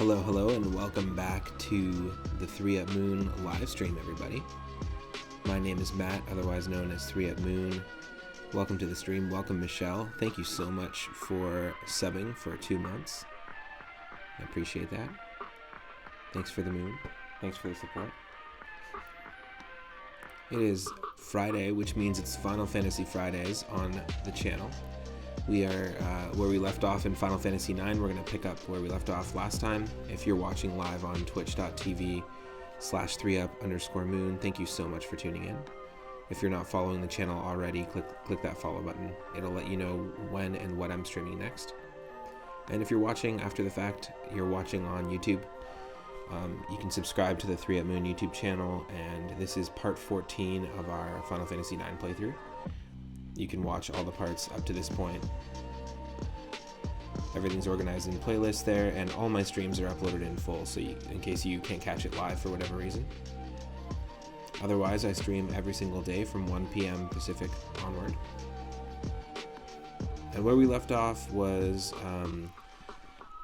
Hello, and welcome back to the 3 Up Moon live stream, everybody. My name is Matt, otherwise known as 3 Up Moon. Welcome to the stream. Welcome, Michelle. Thank you so much for subbing for 2 months. I appreciate that. Thanks for the moon. Thanks for the support. It is Friday, which means it's Final Fantasy Fridays on the channel. We are where we left off in Final Fantasy IX. We're going to pick up where we left off last time. If you're watching live on twitch.tv/3up_moon, thank you so much for tuning in. If you're not following the channel already, click that follow button. It'll let you know when and what I'm streaming next. And if you're watching after the fact, you're watching on YouTube, you can subscribe to the 3 Up Moon YouTube channel, and this is part 14 of our Final Fantasy IX playthrough. You can watch all the parts up to this point. Everything's organized in playlists there, and all my streams are uploaded in full, so in case you can't catch it live for whatever reason. Otherwise, I stream every single day from 1 p.m. Pacific onward. And where we left off was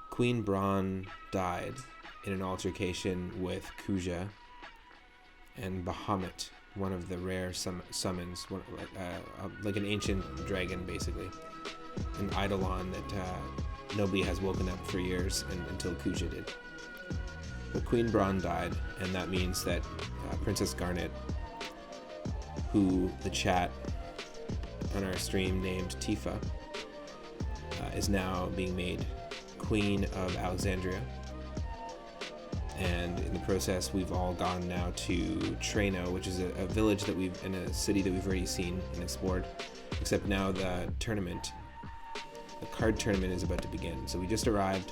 Queen Braun died in an altercation with Kuja and Bahamut, one of the rare summons, like an ancient dragon, basically, an eidolon that nobody has woken up for years until Kuja did. But Queen Braun died, and that means that Princess Garnet, who the chat on our stream named Tifa, is now being made Queen of Alexandria. And in the process, we've all gone now to Treno, which is a village in a city that we've already seen and explored. Except now the card tournament is about to begin. So we just arrived.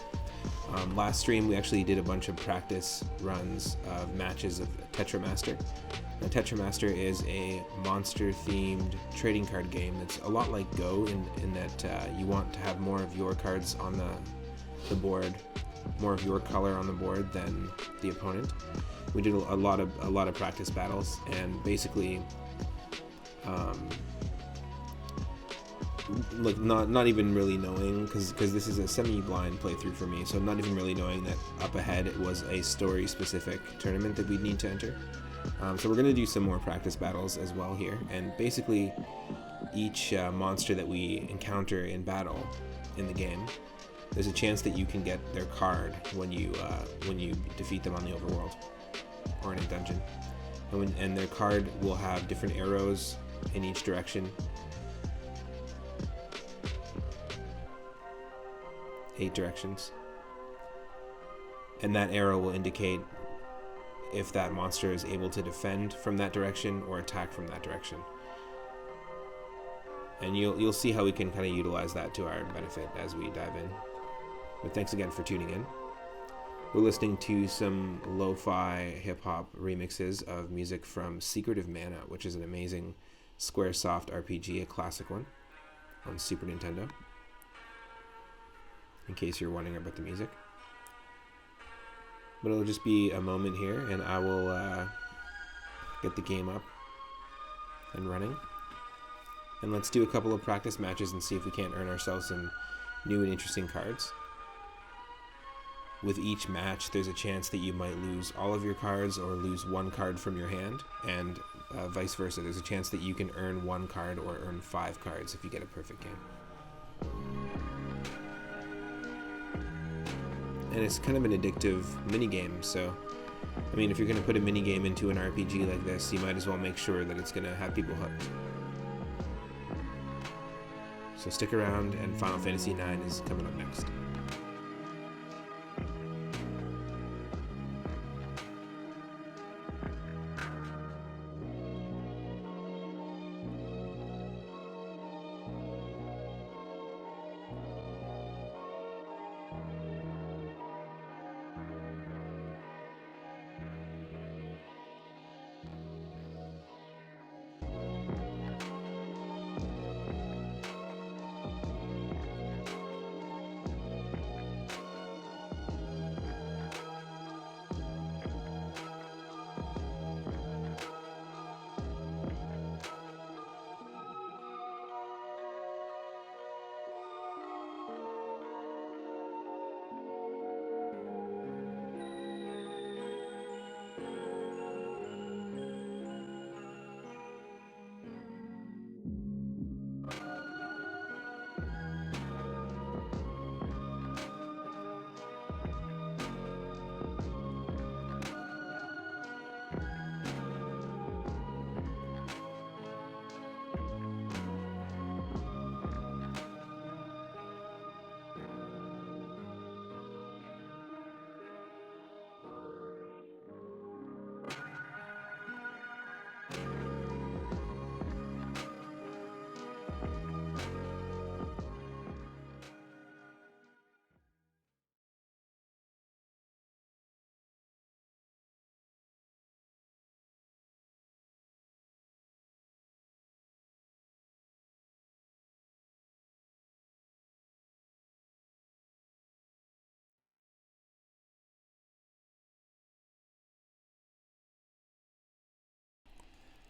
Last stream, we actually did a bunch of practice runs of matches of Tetramaster. Now, Tetramaster is a monster-themed trading card game that's a lot like Go in that you want to have more of your cards on the board, more of your color on the board than the opponent. We did a lot of practice battles, and basically, like not even really knowing, because this is a semi-blind playthrough for me, so not even really knowing that up ahead it was a story-specific tournament that we'd need to enter. So we're going to do some more practice battles as well here, and basically each monster that we encounter in battle in the game, there's a chance that you can get their card when you defeat them on the overworld or in a dungeon, and their card will have different arrows in each direction. 8 directions, and that arrow will indicate if that monster is able to defend from that direction or attack from that direction. And you'll see how we can kind of utilize that to our benefit as we dive in. But thanks again for tuning in. We're listening to some lo-fi hip-hop remixes of music from Secret of Mana, which is an amazing Squaresoft RPG, a classic one, on Super Nintendo, in case you're wondering about the music. But it'll just be a moment here, and I will get the game up and running. And let's do a couple of practice matches and see if we can't earn ourselves some new and interesting cards. With each match, there's a chance that you might lose all of your cards or lose one card from your hand, and vice versa. There's a chance that you can earn 1 card or earn 5 cards if you get a perfect game. And it's kind of an addictive mini-game, so I mean, if you're going to put a mini-game into an RPG like this, you might as well make sure that it's going to have people hooked. So stick around, and Final Fantasy IX is coming up next.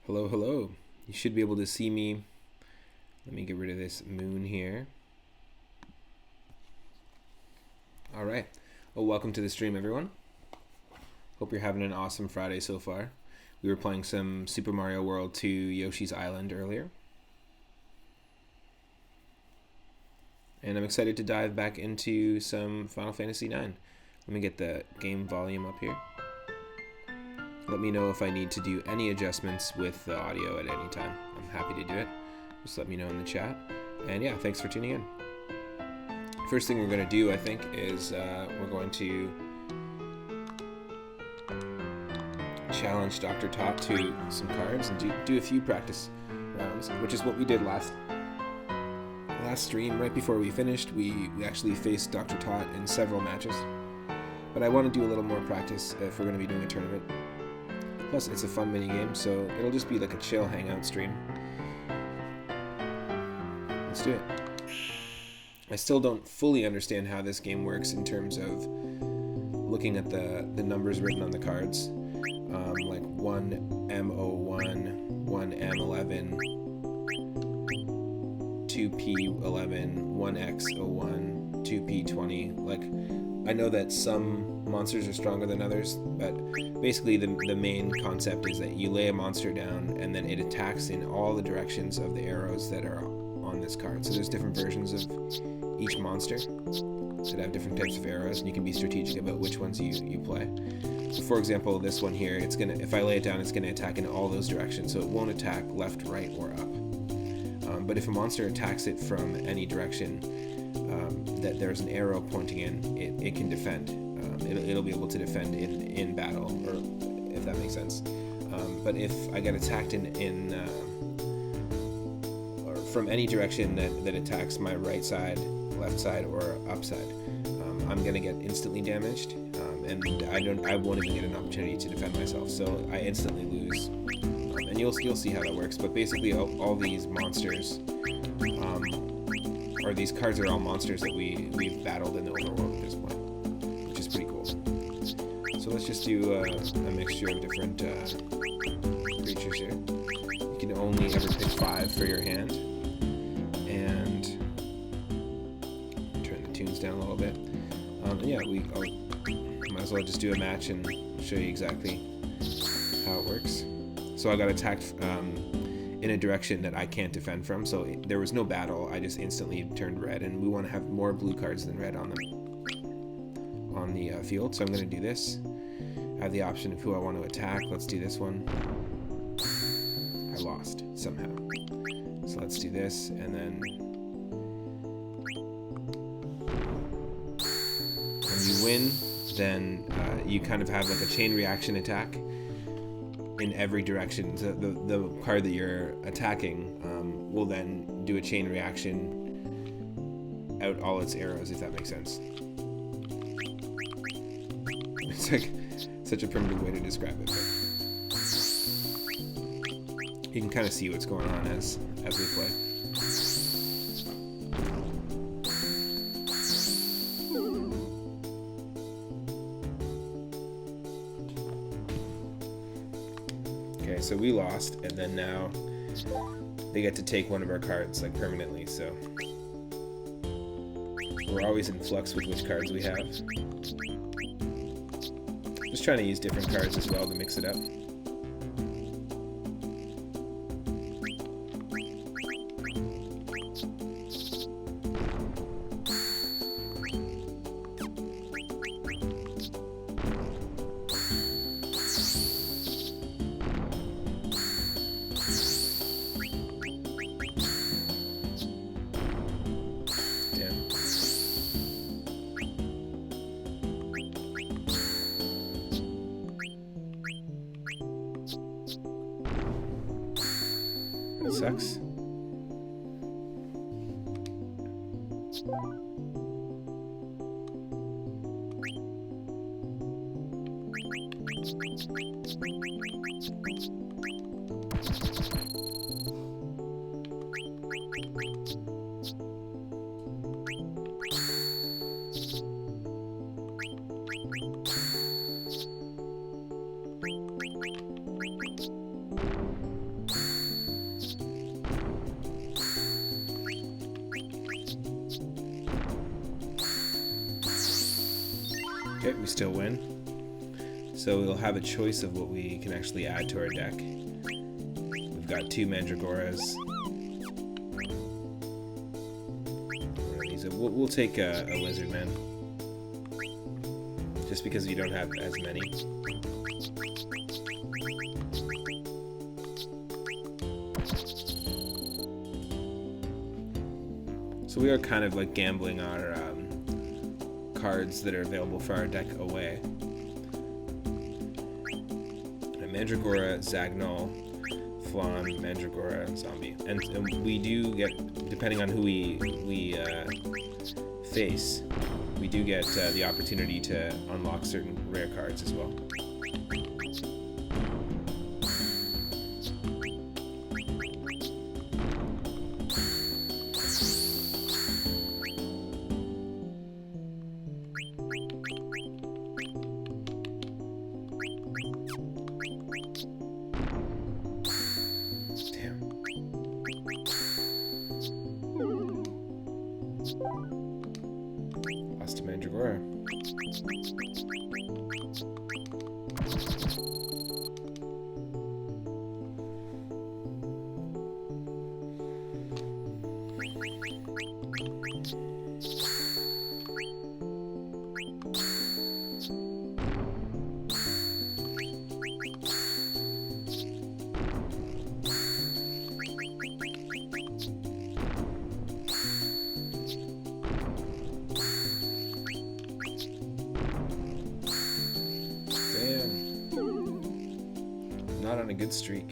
Hello, hello. You should be able to see me. Let me get rid of this moon here. All right. Well, welcome to the stream, everyone. Hope you're having an awesome Friday so far. We were playing some Super Mario World 2 Yoshi's Island earlier. And I'm excited to dive back into some Final Fantasy 9. Let me get the game volume up here. Let me know if I need to do any adjustments with the audio at any time. I'm happy to do it. Just let me know in the chat. And yeah, thanks for tuning in. First thing we're going to do, I think, is we're going to challenge Dr. Tot to some cards and do a few practice rounds, which is what we did last stream. Right before we finished, we actually faced Dr. Tot in several matches. But I want to do a little more practice if we're going to be doing a tournament. Plus, it's a fun mini game, so it'll just be like a chill hangout stream. Let's do it. I still don't fully understand how this game works in terms of looking at the numbers written on the cards. Like 1M01, 1M11, 2P11, 1X01, 2P20. Like, I know that some monsters are stronger than others, but basically the main concept is that you lay a monster down and then it attacks in all the directions of the arrows that are on this card. So there's different versions of each monster that have different types of arrows, and you can be strategic about which ones you play. So for example, this one here, if I lay it down, it's gonna attack in all those directions, so it won't attack left, right, or up. But if a monster attacks it from any direction that there's an arrow pointing in, it can defend. It'll be able to defend in battle, or if that makes sense. But if I get attacked or from any direction that attacks my right side, left side, or upside, I'm gonna get instantly damaged, and I won't even get an opportunity to defend myself. So I instantly lose, and you'll see how that works. But basically, all these monsters, or these cards, are all monsters that we've battled in the overworld at this point, which is pretty cool. So let's just do a mixture of different creatures here. You can only ever pick 5 for your hand, and turn the tunes down a little bit. Yeah, might as well just do a match and show you exactly how it works. So I got attacked in a direction that I can't defend from, so there was no battle. I just instantly turned red, and we want to have more blue cards than red on the field. So I'm going to do this. I have the option of who I want to attack. Let's do this one. I lost somehow. So let's do this, and then when you win, then you kind of have like a chain reaction attack in every direction. So the card that you're attacking will then do a chain reaction out all its arrows, if that makes sense. It's like such a primitive way to describe it, but you can kind of see what's going on as we play. Okay, so we lost, and then now they get to take one of our cards, like, permanently, so we're always in flux with which cards we have. Just trying to use different cards as well to mix it up. That sucks. Okay, we still win. So we'll have a choice of what we can actually add to our deck. We've got 2 Mandragoras. We'll take a Lizard Man. Just because we don't have as many. So we are kind of like gambling our cards that are available for our deck away. Mandragora, Zagnol, Flan, Mandragora, Zombie. And we do get, depending on who we face, we do get the opportunity to unlock certain rare cards as well. Lost to Mandragora. Not on a good streak.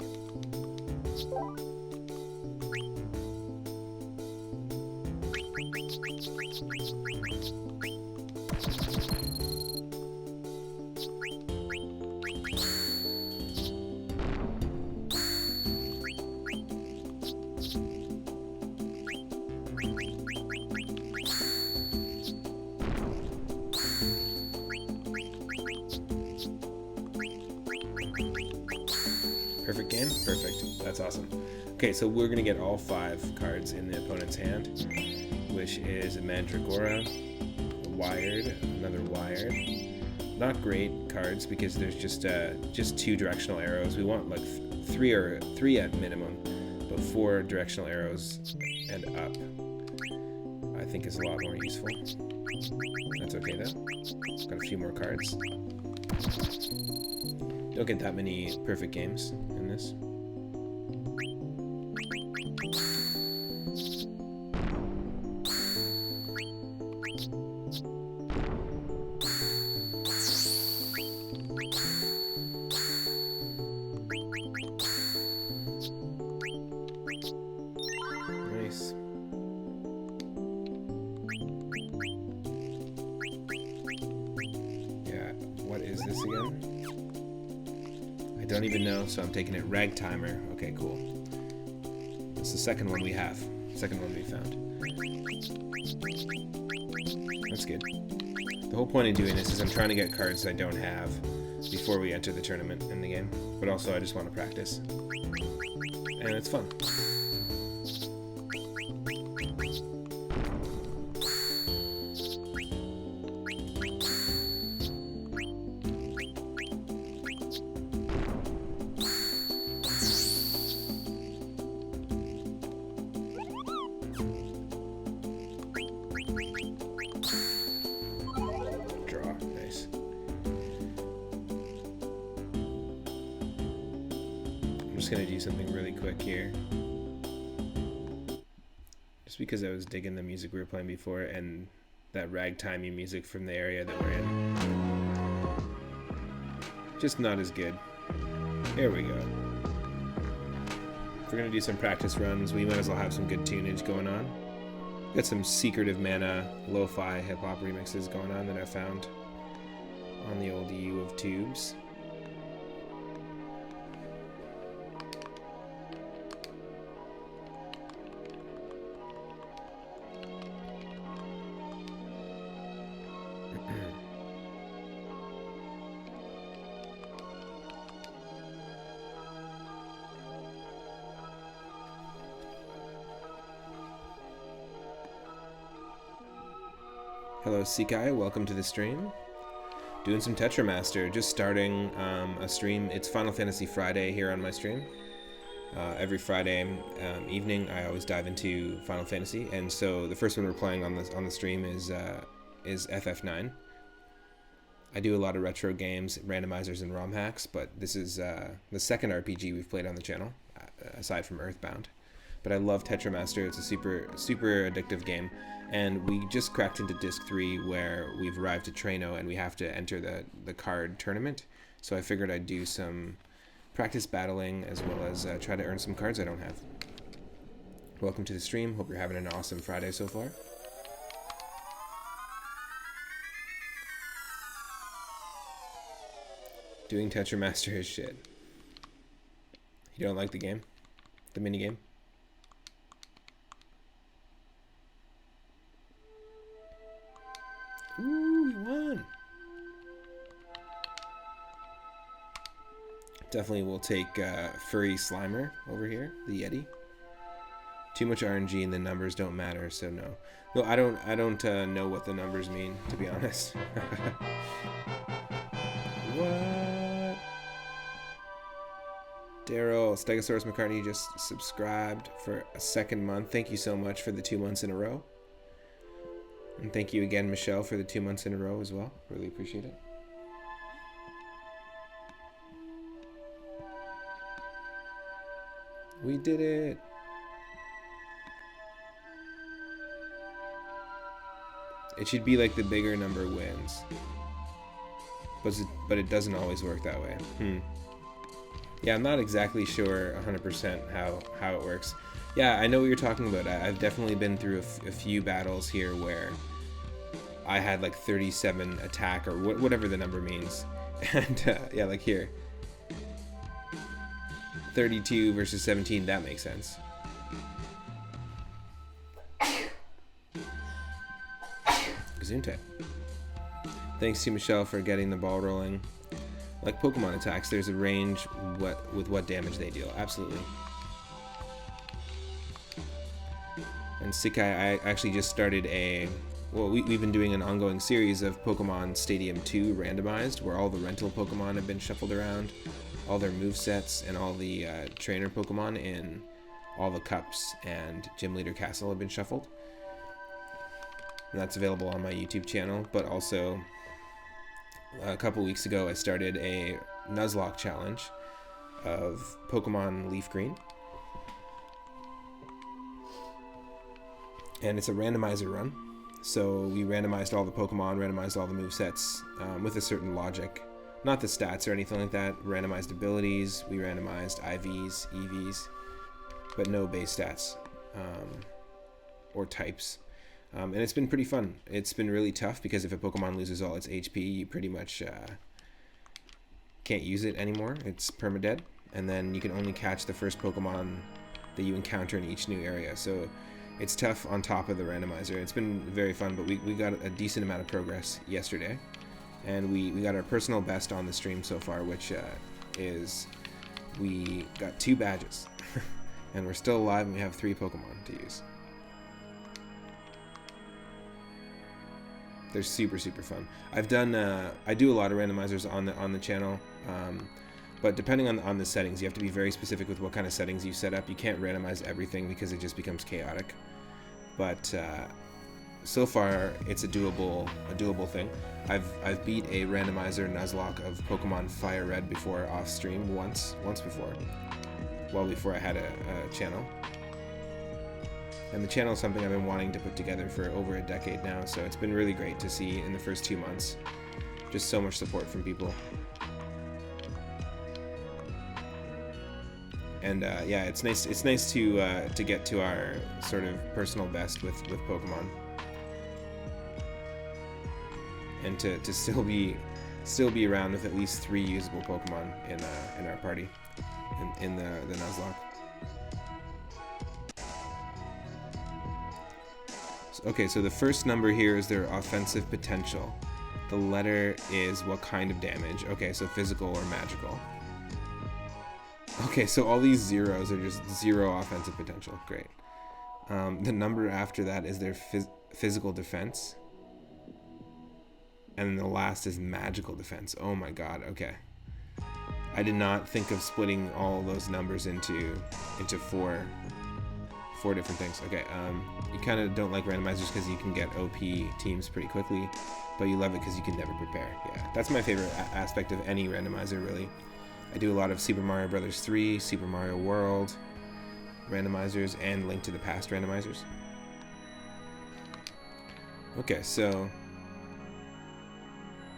Perfect game? Perfect. That's awesome. Okay, so we're going to get all 5 cards in the opponent's hand, which is a Mandragora, a Wired, another Wired. Not great cards because there's just 2 directional arrows. We want like 3 at minimum, but 4 directional arrows and up I think is a lot more useful. That's okay though. Got a few more cards. Don't get that many perfect games in this. Nice. Yeah, what is this again? I don't even know, so I'm taking it Ragtimer. Okay, cool. That's the second one we have. Second one we found. That's good. The whole point of doing this is I'm trying to get cards I don't have before we enter the tournament in the game. But also I just want to practice. And it's fun. I'm just gonna do something really quick here. Just because I was digging the music we were playing before and that ragtimey music from the area that we're in. Just not as good. There we go. If we're gonna do some practice runs, we might as well have some good tunage going on. Got some Secretive Mana lo-fi hip-hop remixes going on that I found on the old U of Tubes. Hello Sekai, welcome to the stream. Doing some Tetramaster, just starting a stream. It's Final Fantasy Friday here on my stream. Every Friday evening, I always dive into Final Fantasy, and so the first one we're playing on the stream is FF9. I do a lot of retro games, randomizers, and ROM hacks, but this is the second RPG we've played on the channel, aside from Earthbound. But I love Tetramaster. It's a super addictive game, and we just cracked into Disc 3 where we've arrived to Treno and we have to enter the card tournament. So I figured I'd do some practice battling as well as try to earn some cards I don't have. Welcome to the stream. Hope you're having an awesome Friday so far. Doing Tetramaster is shit. You don't like the game? The mini game? Ooh, we won! Definitely will take Furry Slimer over here, the Yeti. Too much RNG and the numbers don't matter, so no. No, I don't know what the numbers mean, to be honest. What? Daryl, Stegosaurus McCartney just subscribed for a second month. Thank you so much for the 2 months in a row. And thank you again, Michelle, for the 2 months in a row as well. Really appreciate it. We did it. It should be like the bigger number wins. But it doesn't always work that way. Yeah, I'm not exactly sure 100% how it works. Yeah, I know what you're talking about. I've definitely been through a few battles here where I had like 37 attack or whatever the number means. And yeah, like here. 32 versus 17, that makes sense. Gesundheit. Thanks to Michelle for getting the ball rolling. Like Pokemon attacks, there's a range with what damage they deal. Absolutely. And Sikai, I actually just started we've been doing an ongoing series of Pokemon Stadium 2 randomized, where all the rental Pokemon have been shuffled around, all their movesets and all the trainer Pokemon in all the cups and Gym Leader Castle have been shuffled. And that's available on my YouTube channel, but also a couple weeks ago I started a Nuzlocke challenge of Pokemon Leaf Green. And it's a randomizer run. So we randomized all the Pokemon, randomized all the movesets with a certain logic. Not the stats or anything like that. Randomized abilities, we randomized IVs, EVs, but no base stats or types. And it's been pretty fun. It's been really tough because if a Pokemon loses all its HP, you pretty much can't use it anymore. It's permadead. And then you can only catch the first Pokemon that you encounter in each new area. So it's tough on top of the randomizer. It's been very fun, but we got a decent amount of progress yesterday. And we got our personal best on the stream so far, which is we got 2 badges. And we're still alive and we have 3 Pokemon to use. They're super fun. I've done I do a lot of randomizers on the channel, but depending on the settings, you have to be very specific with what kind of settings you set up. You can't randomize everything because it just becomes chaotic. But so far, it's a doable thing. I've beat a randomizer Nuzlocke of Pokemon Fire Red before off stream once before, well before I had a channel. And the channel is something I've been wanting to put together for over a decade now, so it's been really great to see in the first 2 months. Just so much support from people. And yeah, it's nice to get to our sort of personal best with Pokemon. And to still be around with at least 3 usable Pokemon in our party in the Nuzlocke. Okay, so the first number here is their offensive potential. The letter is what kind of damage. Okay, so physical or magical. Okay, so all these zeros are just 0 offensive potential. Great. The number after that is their physical defense. and then the last is magical defense. Oh my god, okay. I did not think of splitting all those numbers into four different things. Okay, you kind of don't like randomizers because you can get OP teams pretty quickly, but you love it because you can never prepare. Yeah, that's my favorite aspect of any randomizer, really. I do a lot of Super Mario Bros. 3, Super Mario World randomizers, and Link to the Past randomizers. Okay, so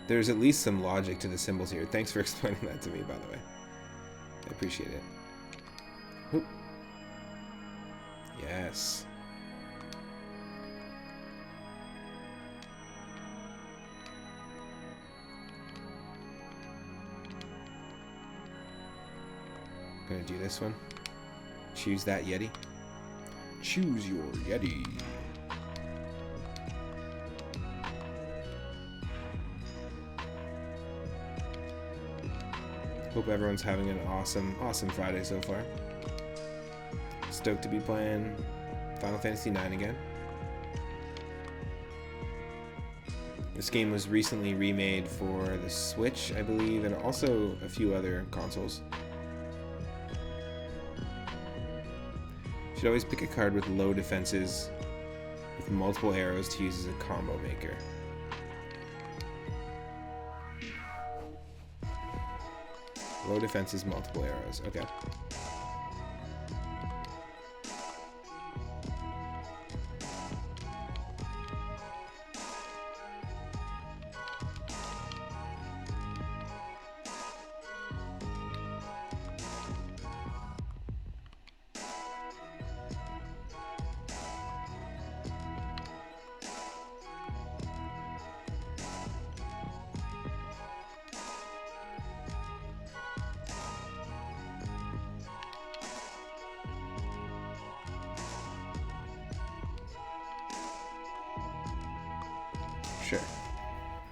there's at least some logic to the symbols here. Thanks for explaining that to me, by the way. I appreciate it. Whoop. Yes. Gonna do this one. Choose that Yeti. Choose your Yeti. Hope everyone's having an awesome Friday so far. Stoked to be playing Final Fantasy IX again. This game was recently remade for the Switch, I believe, and also a few other consoles. Should always pick a card with low defenses with multiple arrows to use as a combo maker. Low defenses, multiple arrows. Okay. Sure.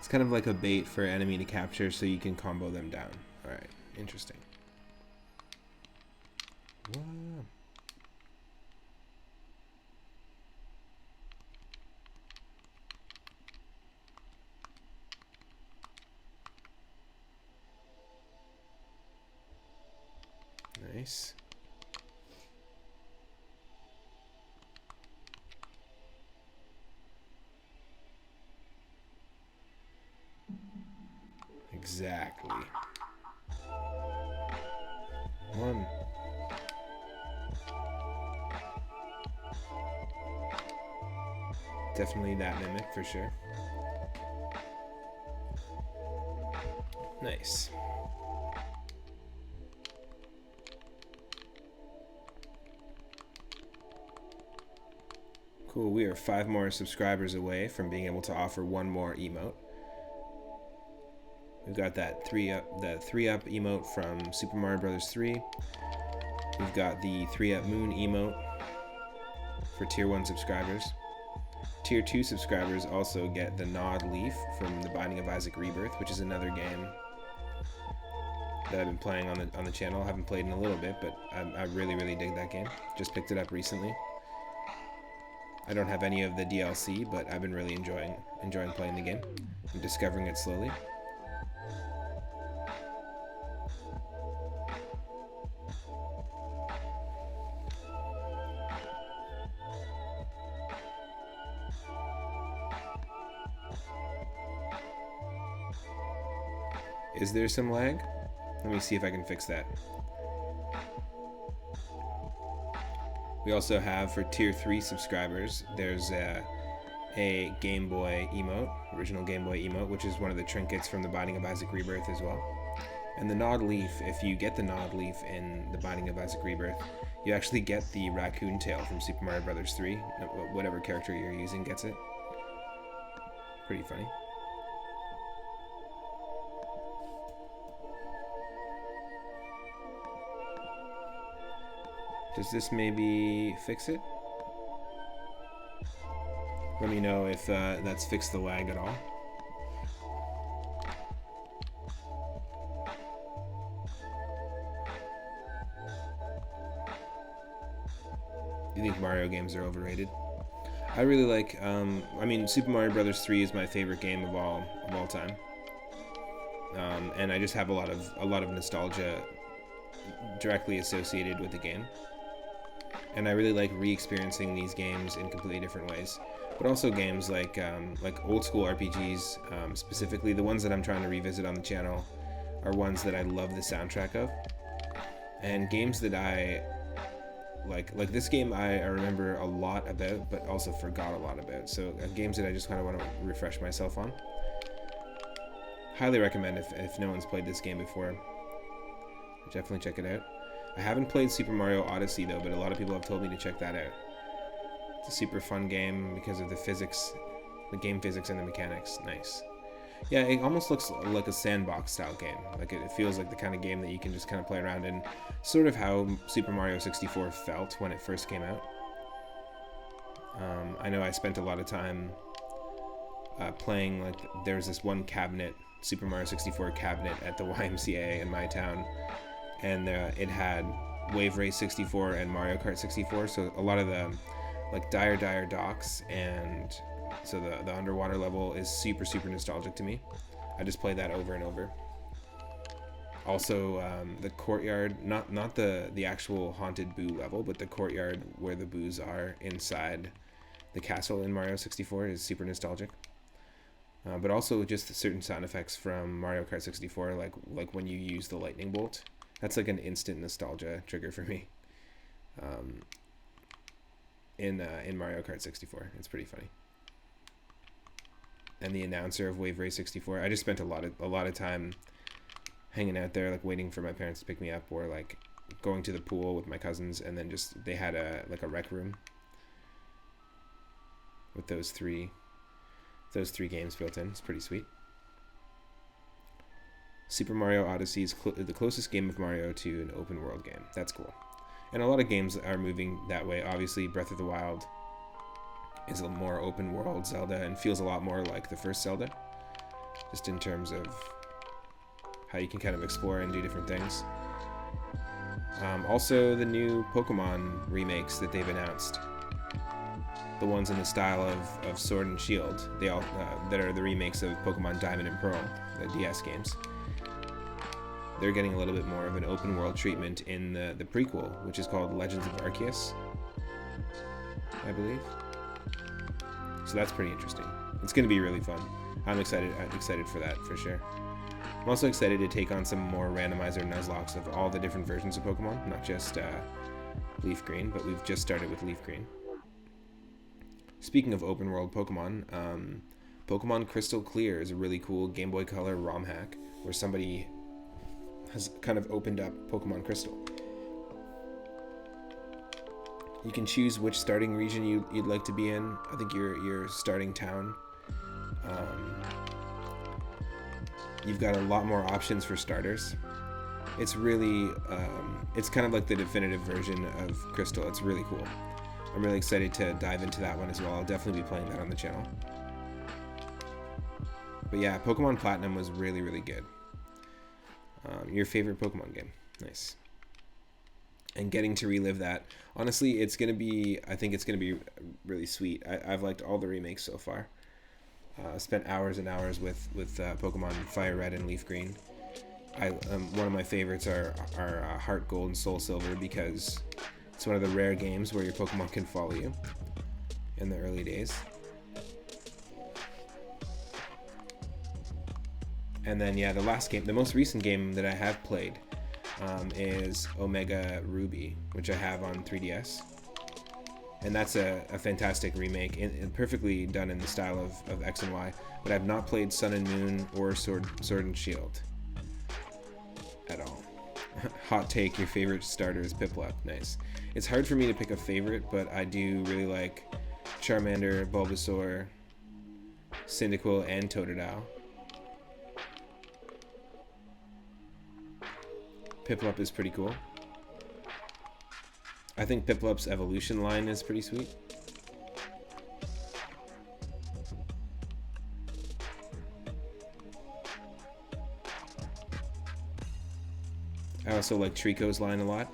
It's kind of like a bait for enemy to capture so you can combo them down. Alright, interesting. Wow. Nice. Exactly. One. Definitely that mimic for sure. Nice. Cool, we are 5 more subscribers away from being able to offer 1 more emote. We've got that 3-up emote from Super Mario Bros. 3. We've got the 3-up moon emote for tier 1 subscribers. Tier 2 subscribers also get the Nod Leaf from The Binding of Isaac Rebirth, which is another game that I've been playing on the channel. I haven't played in a little bit, but I really dig that game. Just picked it up recently. I don't have any of the DLC, but I've been really enjoying playing the game. I'm discovering it slowly. Is there some lag? Let me see if I can fix that. We also have, for tier 3 subscribers, there's a Game Boy emote, original Game Boy emote, which is one of the trinkets from The Binding of Isaac Rebirth as well. And the Nod Leaf, if you get the Nod Leaf in The Binding of Isaac Rebirth, you actually get the raccoon tail from Super Mario Bros. 3. Whatever character you're using gets it. Pretty funny. Does this maybe fix it? Let me know if that's fixed the lag at all. Do you think Mario games are overrated? I really like. I mean, Super Mario Brothers 3 is my favorite game of all time, and I just have a lot of nostalgia directly associated with the game. And I really like re-experiencing these games in completely different ways. But also games like old school RPGs, specifically the ones that I'm trying to revisit on the channel, are ones that I love the soundtrack of. And games that I like this game I remember a lot about, but also forgot a lot about. So games that I just kind of want to refresh myself on. Highly recommend if no one's played this game before. Definitely check it out. I haven't played Super Mario Odyssey though, but a lot of people have told me to check that out. It's a super fun game because of the physics, the game physics and the mechanics. Nice. Yeah, it almost looks like a sandbox style game. Like it feels like the kind of game that you can just kind of play around in, sort of how Super Mario 64 felt when it first came out. I know I spent a lot of time playing, like there's this one cabinet, Super Mario 64 cabinet at the YMCA in my town, and it had Wave Race 64 and Mario Kart 64, so a lot of the like Dire Docks, and so the underwater level is super nostalgic to me. I just play that over and over. Also, the courtyard, not the actual haunted Boo level, but the courtyard where the Boos are inside the castle in Mario 64 is super nostalgic. But also just certain sound effects from Mario Kart 64, like when you use the lightning bolt. That's like an instant nostalgia trigger for me. In Mario Kart 64, it's pretty funny. And the announcer of Wave Race 64, I just spent a lot of time hanging out there, like waiting for my parents to pick me up, or like going to the pool with my cousins, and then just they had a rec room with those three games built in. It's pretty sweet. Super Mario Odyssey is the closest game of Mario to an open world game. That's cool. And a lot of games are moving that way. Obviously, Breath of the Wild is a more open world Zelda and feels a lot more like the first Zelda, just in terms of how you can kind of explore and do different things. Also, the new Pokemon remakes that they've announced, the ones in the style of Sword and Shield, they all that are the remakes of Pokemon Diamond and Pearl, the DS games. They're getting a little bit more of an open world treatment in the prequel, which is called Legends of Arceus, I believe. So that's pretty interesting. It's going to be really fun. I'm excited for that, for sure. I'm also excited to take on some more randomizer Nuzlockes of all the different versions of Pokemon, not just Leaf Green, but we've just started with Leaf Green. Speaking of open world Pokemon, Pokemon Crystal Clear is a really cool Game Boy Color ROM hack where somebody has kind of opened up Pokemon Crystal. You can choose which starting region you'd like to be in. I think your starting town. You've got a lot more options for starters. It's really, it's kind of like the definitive version of Crystal. It's really cool. I'm really excited to dive into that one as well. I'll definitely be playing that on the channel. But yeah, Pokemon Platinum was really, really good. Your favorite Pokemon game. Nice. And getting to relive that. Honestly, I think it's going to be really sweet. I've liked all the remakes so far. Spent hours and hours with Pokemon Fire Red and Leaf Green. One of my favorites are Heart Gold and Soul Silver, because it's one of the rare games where your Pokemon can follow you in the early days. And then, yeah, the most recent game that I have played is Omega Ruby, which I have on 3DS. And that's a fantastic remake, and perfectly done in the style of X and Y. But I've not played Sun and Moon or Sword and Shield at all. Hot take, your favorite starter is Piplup. Nice. It's hard for me to pick a favorite, but I do really like Charmander, Bulbasaur, Cyndaquil, and Totodile. Piplup is pretty cool. I think Piplup's evolution line is pretty sweet. I also like Trico's line a lot,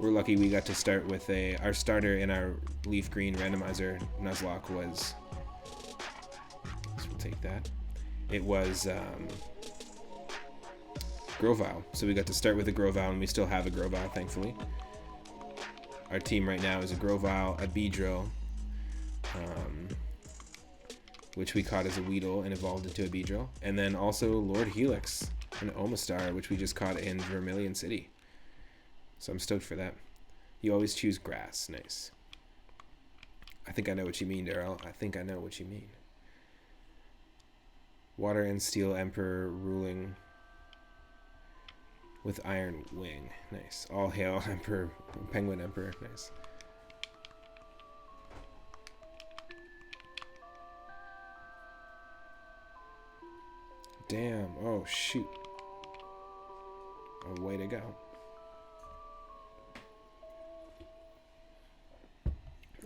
We're lucky we got to start with our starter in our leaf green randomizer Nuzlocke was, so we'll take that. It was Grovile. So we got to start with a Grovile, and we still have a Grovile, thankfully. Our team right now is a Grovile, a Beedrill, which we caught as a Weedle and evolved into a Beedrill, and then also Lord Helix, an Omastar, which we just caught in Vermilion City. So I'm stoked for that. You always choose grass. Nice. I think I know what you mean, Daryl. I think I know what you mean. Water and Steel Emperor ruling with Iron Wing. Nice. All hail Emperor, Penguin Emperor. Nice. Damn. Oh, shoot. Oh, way to go.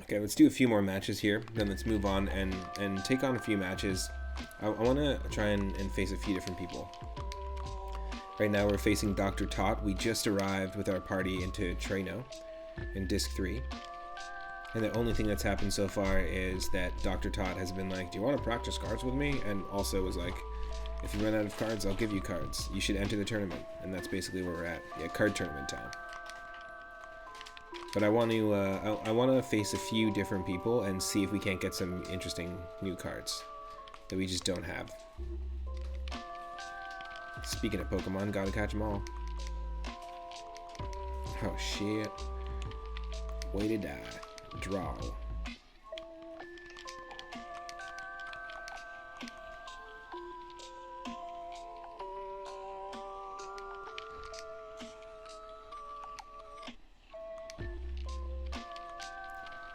Okay, let's do a few more matches here. Then let's move on and take on a few matches. I want to try and face a few different people. Right now we're facing Dr. Tot. We just arrived with our party into Treno in Disc 3. And the only thing that's happened so far is that Dr. Tot has been like, do you want to practice cards with me? And also was like, if you run out of cards, I'll give you cards. You should enter the tournament. And that's basically where we're at. Yeah, card tournament time. But I want to face a few different people and see if we can't get some interesting new cards that we just don't have. Speaking of Pokemon, gotta catch them all. Oh shit. Way to die. Draw.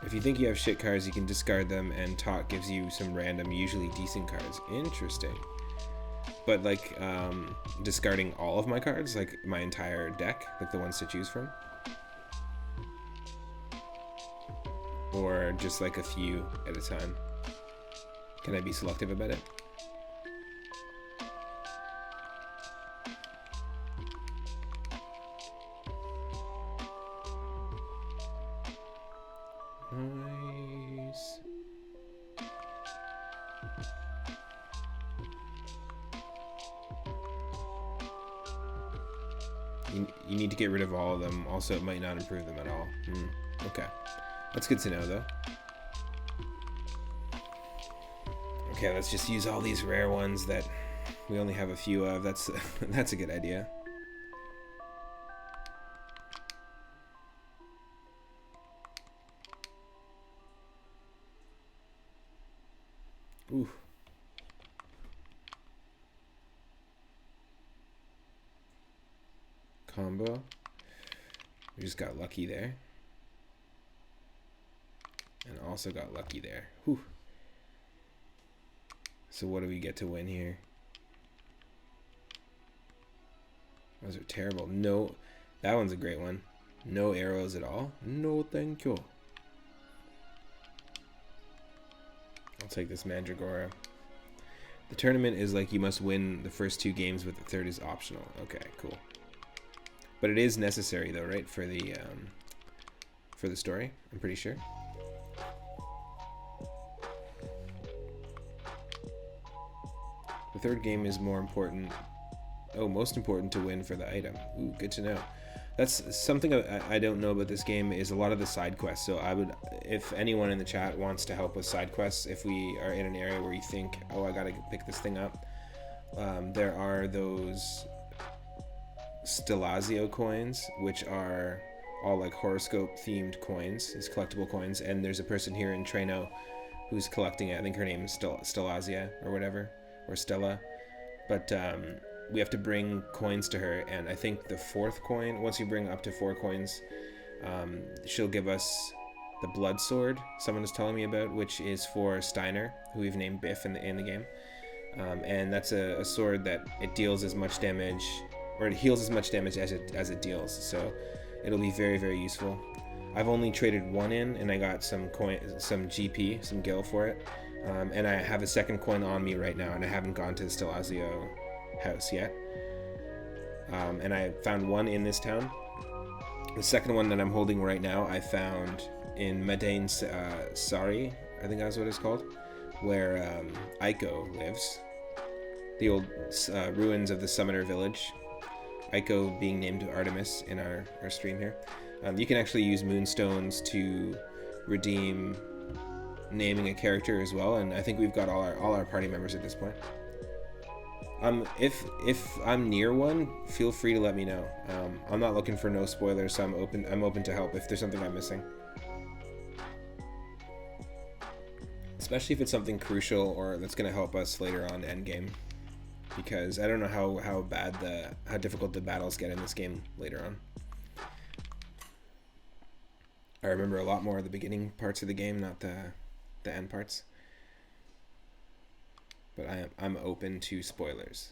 If you think you have shit cards, you can discard them, and Tot gives you some random, usually decent cards. Interesting. But like, discarding all of my cards, like my entire deck, like the ones to choose from? Or just like a few at a time? Can I be selective about it? Nice. You need to get rid of all of them. Also, it might not improve them at all. Okay. That's good to know, though. Okay, let's just use all these rare ones that we only have a few of. That's a good idea. Ooh. Combo. We just got lucky there. And also got lucky there. Whew. So what do we get to win here? Those are terrible. No, that one's a great one. No arrows at all. No thank you. I'll take this Mandragora. The tournament is like you must win the first 2 games, but the third is optional. Okay, cool. But it is necessary though, right? For the story, I'm pretty sure. The third game is more important. Oh, most important to win for the item. Ooh, good to know. That's something I don't know about this game is a lot of the side quests. So I would, if anyone in the chat wants to help with side quests, if we are in an area where you think, oh, I gotta pick this thing up, there are those Stelazio coins, which are all like horoscope themed coins, these collectible coins, and there's a person here in Treno who's collecting it. I think her name is Stelazia or whatever, or Stella, but we have to bring coins to her, and I think the 4th coin, once you bring up to 4 coins, she'll give us the blood sword someone is telling me about, which is for Steiner, who we've named Biff in the game, and that's a sword that it deals as much damage, or it heals as much damage as it deals, so it'll be very, very useful. I've only traded 1 in, and I got some GP, some gil for it, and I have a 2nd coin on me right now, and I haven't gone to the Stelazio house yet. And I found 1 in this town, The second one that I'm holding right now, I found in Madain Sari, I think that's what it's called, where Aiko lives. The old ruins of the Summoner Village. Aiko being named Artemis in our stream here. You can actually use moonstones to redeem naming a character as well, and I think we've got all our party members at this point. If I'm near one, feel free to let me know. I'm not looking for no spoilers, so I'm open to help if there's something I'm missing. Especially if it's something crucial or that's going to help us later on endgame. Because I don't know how difficult the battles get in this game later on. I remember a lot more of the beginning parts of the game, not the end parts. But I'm open to spoilers.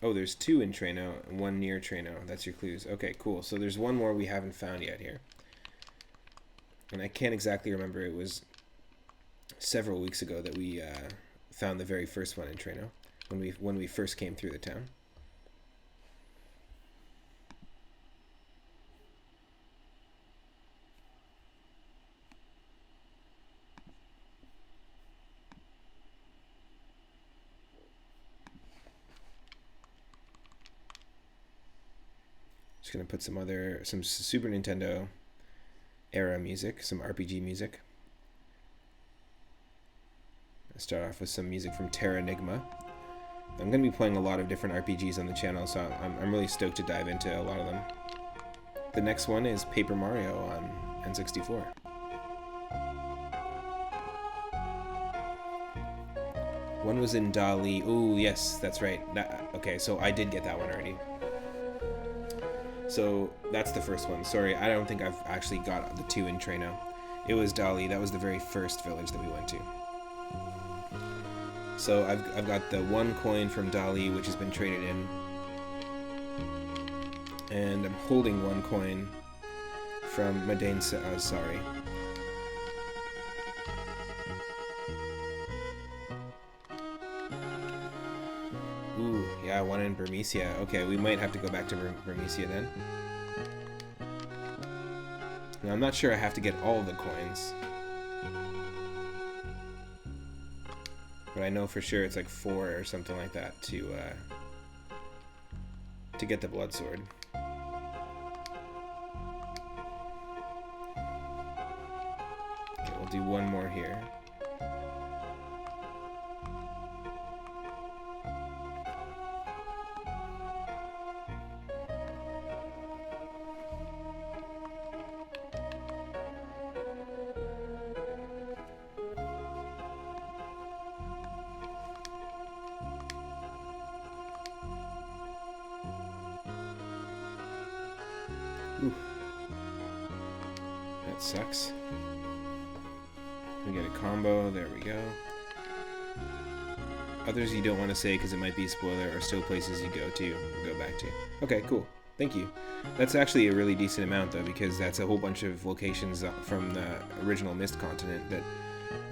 Oh, there's 2 in Treno and 1 near Treno. That's your clues. Okay, cool. So there's one more we haven't found yet here. And I can't exactly remember. It was several weeks ago that we found the very first one in Treno when we first came through the town. Just gonna put some Super Nintendo era music, some RPG music. I'll start off with some music from Terra Enigma. I'm going to be playing a lot of different RPGs on the channel, so I'm really stoked to dive into a lot of them. The next one is Paper Mario on N64. One was in Dali. Ooh, yes, that's right. Okay, so I did get that one already. So that's the first one. Sorry, I don't think I've actually got the 2 in Treno. It was Dali. That was the very first village that we went to. So I've got the 1 coin from Dali, which has been traded in. And I'm holding 1 coin from Madain Sari. Ooh, yeah, 1 in Burmecia. Okay, we might have to go back to Burmecia then. Now, I'm not sure I have to get all the coins. But I know for sure it's like 4 or something like that to get the blood sword. Okay, we'll do 1 more here. Ooh. That sucks. We get a combo. There we go. Others you don't want to say because it might be a spoiler, or still places you go back to. Okay, cool. Thank you. That's actually a really decent amount though, because that's a whole bunch of locations from the original Mist continent that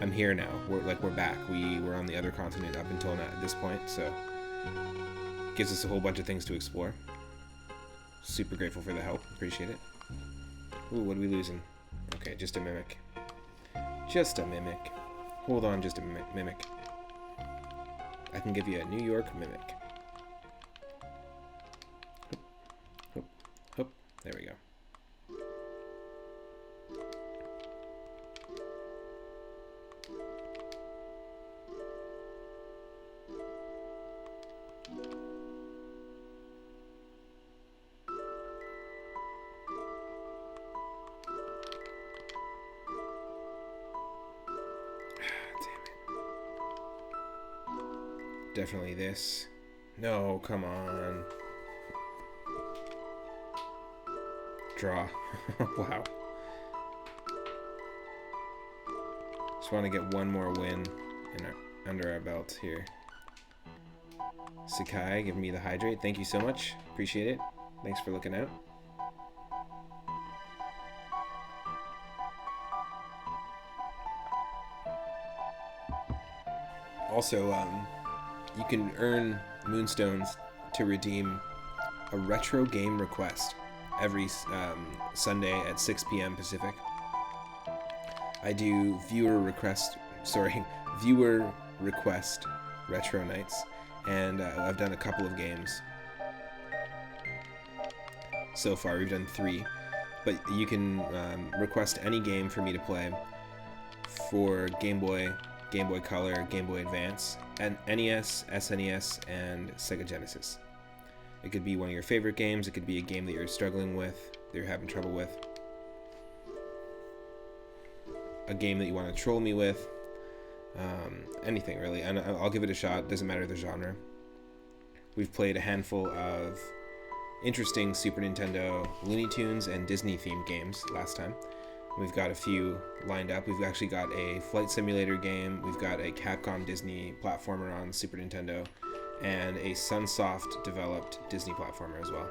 I'm here now. We're back. We were on the other continent up until at this point, so it gives us a whole bunch of things to explore. Super grateful for the help. Appreciate it. Ooh, what are we losing? Okay, just a mimic. Just a mimic. Hold on, just a mimic. I can give you a New York mimic. Hoop, hoop, hoop. There we go. Definitely this. No, come on. Draw. Wow. Just want to get 1 more win under our belt here. Sakai giving me the hydrate. Thank you so much. Appreciate it. Thanks for looking out. Also, you can earn moonstones to redeem a retro game request every Sunday at 6 p.m. Pacific. I do viewer request retro nights, and I've done a couple of games. So far, we've done 3, but you can request any game for me to play for Game Boy, Game Boy Color, Game Boy Advance, and NES, SNES, and Sega Genesis. It could be one of your favorite games, it could be a game that you're struggling with, that you're having trouble with, a game that you want to troll me with, anything really, and I'll give it a shot, doesn't matter the genre. We've played a handful of interesting Super Nintendo, Looney Tunes, and Disney themed games last time. We've got a few lined up. We've actually got a flight simulator game, we've got a Capcom Disney platformer on Super Nintendo, and a Sunsoft developed Disney platformer as well.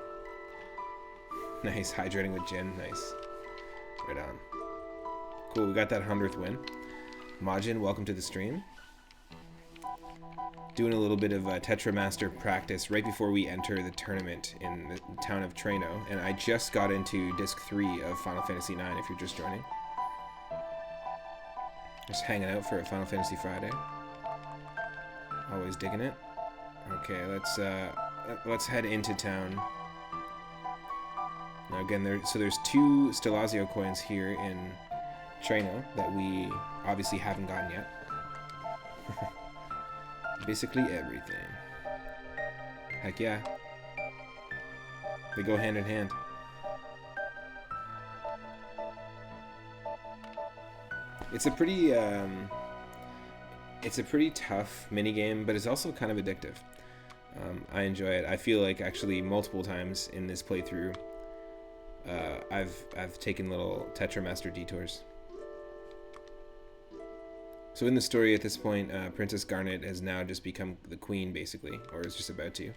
Nice, hydrating with gin, nice. Right on. Cool, we got that 100th win. Majin, welcome to the stream. Doing a little bit of Tetramaster practice right before we enter the tournament in the town of Treno, and I just got into Disc 3 of Final Fantasy IX if you're just joining. Just hanging out for a Final Fantasy Friday. Always digging it. Okay, let's head into town. Now again, there's 2 Stellazio coins here in Treno that we obviously haven't gotten yet. Basically everything. Heck yeah. They go hand in hand. It's a pretty tough minigame, but it's also kind of addictive. I enjoy it. I feel like actually multiple times in this playthrough, I've taken little Tetramaster detours. So in the story at this point, Princess Garnet has now just become the queen, basically, or is just about to.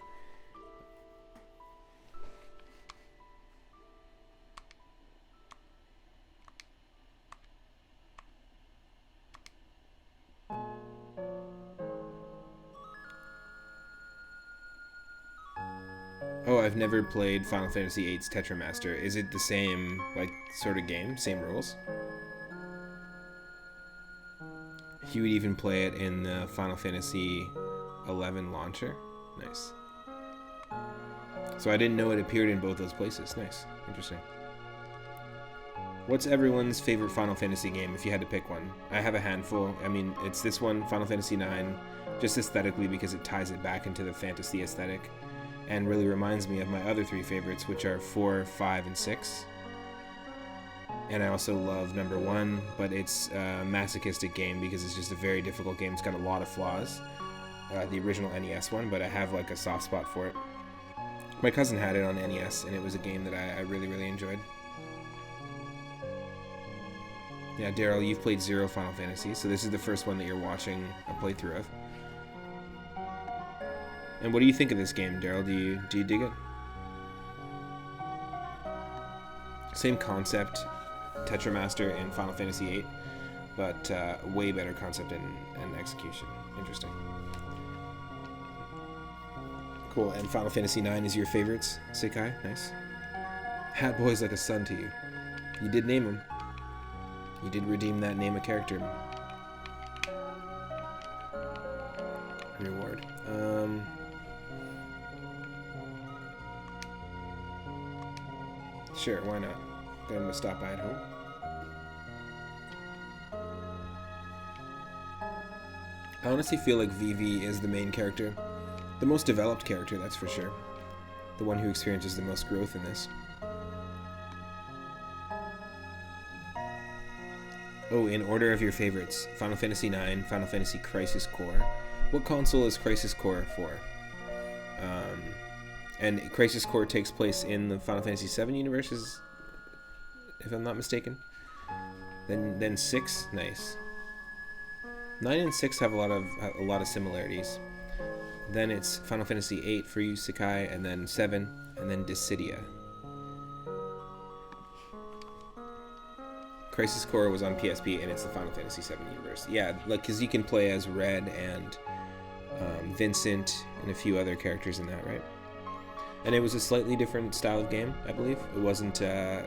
Oh, I've never played Final Fantasy VIII's Tetramaster. Is it the same, like, sort of game? Same rules? He would even play it in the Final Fantasy XI launcher. Nice. So I didn't know it appeared in both those places. Nice. Interesting. What's everyone's favorite Final Fantasy game if you had to pick one? I have a handful. I mean, it's this one, Final Fantasy IX, just aesthetically because it ties it back into the fantasy aesthetic and really reminds me of my other 3 favorites, which are 4, 5, and 6. And I also love number 1, but it's a masochistic game because it's just a very difficult game. It's got a lot of flaws. The original NES one, but I have like a soft spot for it. My cousin had it on NES, and it was a game that I really, really enjoyed. Yeah, Daryl, you've played 0 Final Fantasy, so this is the first one that you're watching a playthrough of. And what do you think of this game, Daryl? Do you dig it? Same concept. Tetramaster in Final Fantasy VIII, but way better concept and execution. Interesting. Cool, and Final Fantasy IX is your favorites, Sekai? Nice. Hat Boy's like a son to you. You did name him. You did redeem that name a character. Reward. Sure, why not? Got him to stop by at home. I honestly feel like Vivi is the main character. The most developed character, that's for sure. The one who experiences the most growth in this. Oh, in order of your favorites. Final Fantasy IX, Final Fantasy Crisis Core. What console is Crisis Core for? And Crisis Core takes place in the Final Fantasy VII universes, if I'm not mistaken. Then 6, nice. 9 and 6 have a lot of similarities. Then it's Final Fantasy VIII for you, Sakai, and then 7, and then Dissidia. Crisis Core was on PSP, and it's the Final Fantasy VII universe. Yeah, like, because you can play as Red and Vincent and a few other characters in that, right? And it was a slightly different style of game, I believe. It wasn't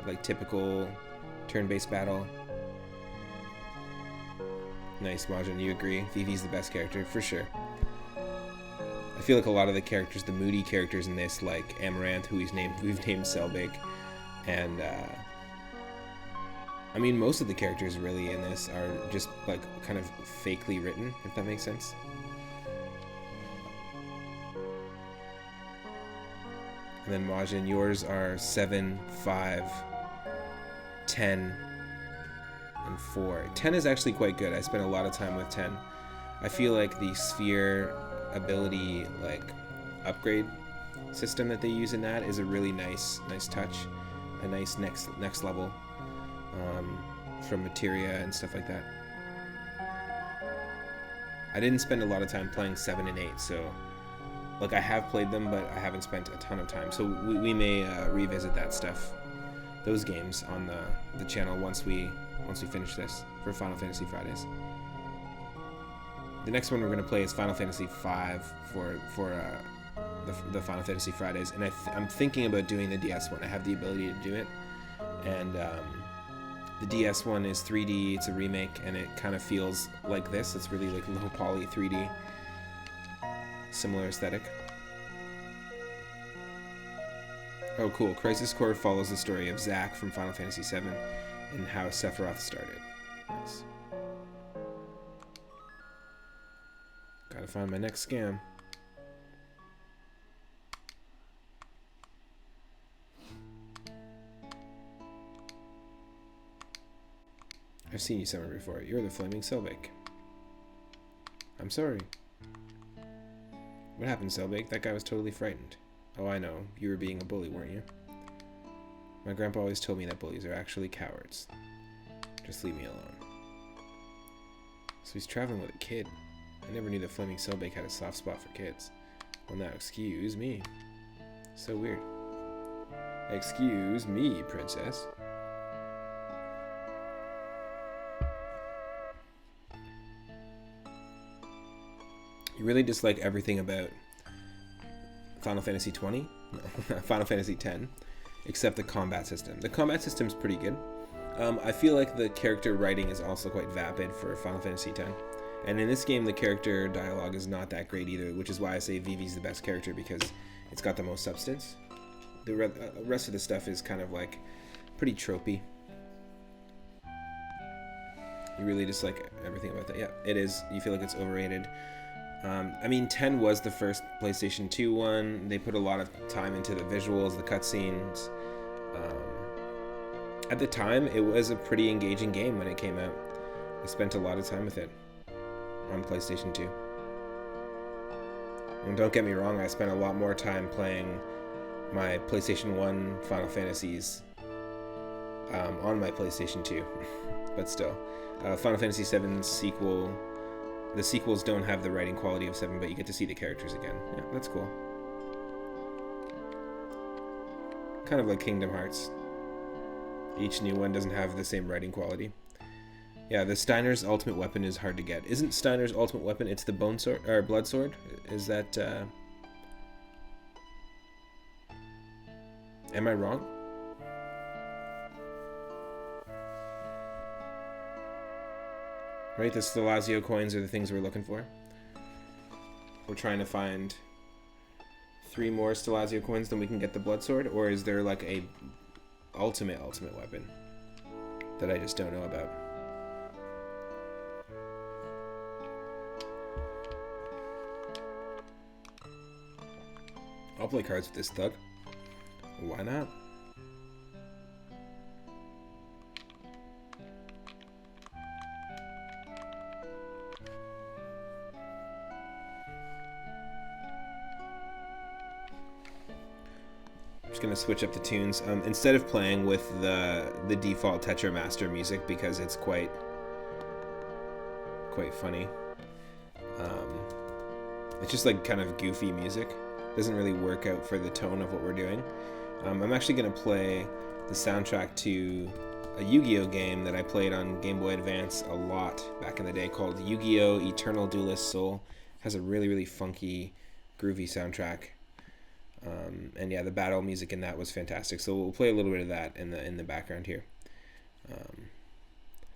like typical turn-based battle. Nice, Majin, you agree? Vivi's the best character, for sure. I feel like a lot of the characters, the moody characters in this, like Amaranth, who we've named Selbig, and I mean, most of the characters really in this are just like kind of fakely written, if that makes sense. And then Majin, yours are 7, 5, 10, and 4. 10 is actually quite good. I spent a lot of time with 10. I feel like the sphere ability like upgrade system that they use in that is a really nice touch, a nice next level from materia and stuff like that. I didn't spend a lot of time playing 7 and 8, so like I have played them, but I haven't spent a ton of time. So we may revisit that stuff, those games on the channel once we finish this for Final Fantasy Fridays. The next one we're going to play is Final Fantasy V for the Final Fantasy Fridays, and I'm thinking about doing the DS one. I have the ability to do it, and the DS one is 3D. It's a remake, and it kind of feels like this. It's really like low poly 3D, similar aesthetic. Oh, cool. Crisis Core follows the story of Zack from Final Fantasy VII and how Sephiroth started. Nice. Gotta find my next scam. I've seen you somewhere before. You're the Flaming Selbig. I'm sorry. What happened, Selbig? That guy was totally frightened. Oh, I know. You were being a bully, weren't you? My grandpa always told me that bullies are actually cowards. Just leave me alone. So he's traveling with a kid. I never knew that Flaming Selbig had a soft spot for kids. Well, now, excuse me. So weird. Excuse me, princess. You really dislike everything about Final Fantasy 20? No, Final Fantasy 10, except the combat system. The combat system's pretty good. I feel like the character writing is also quite vapid for Final Fantasy X. And in this game, the character dialogue is not that great either, which is why I say Vivi's the best character, because it's got the most substance. The rest of the stuff is kind of like pretty tropey. You really dislike everything about that. Yeah, it is. You feel like it's overrated. I mean, 10 was the first PlayStation 2 one. They put a lot of time into the visuals, the cutscenes. At the time, it was a pretty engaging game when it came out. I spent a lot of time with it on PlayStation 2. And don't get me wrong, I spent a lot more time playing my PlayStation 1 Final Fantasies on my PlayStation 2. But still, Final Fantasy 7's sequel. The sequels don't have the writing quality of 7, but you get to see the characters again. Yeah, that's cool. Kind of like Kingdom Hearts. Each new one doesn't have the same writing quality. Yeah, the Steiner's ultimate weapon is hard to get. Isn't Steiner's ultimate weapon, it's the bone sword, or blood sword? Is that, am I wrong? Right, the Stelazio coins are the things we're looking for. We're trying to find 3 more Stelazio coins, then we can get the blood sword, or is there like a ultimate weapon that I just don't know about? I'll play cards with this thug. Why not? Gonna switch up the tunes instead of playing with the default Tetra Master music, because it's quite funny. It's just like kind of goofy music. Doesn't really work out for the tone of what we're doing. I'm actually gonna play the soundtrack to a Yu-Gi-Oh game that I played on Game Boy Advance a lot back in the day, called Yu-Gi-Oh! Eternal Duelist Soul. It has a really funky, groovy soundtrack. And yeah, the battle music in that was fantastic. So we'll play a little bit of that in the background here.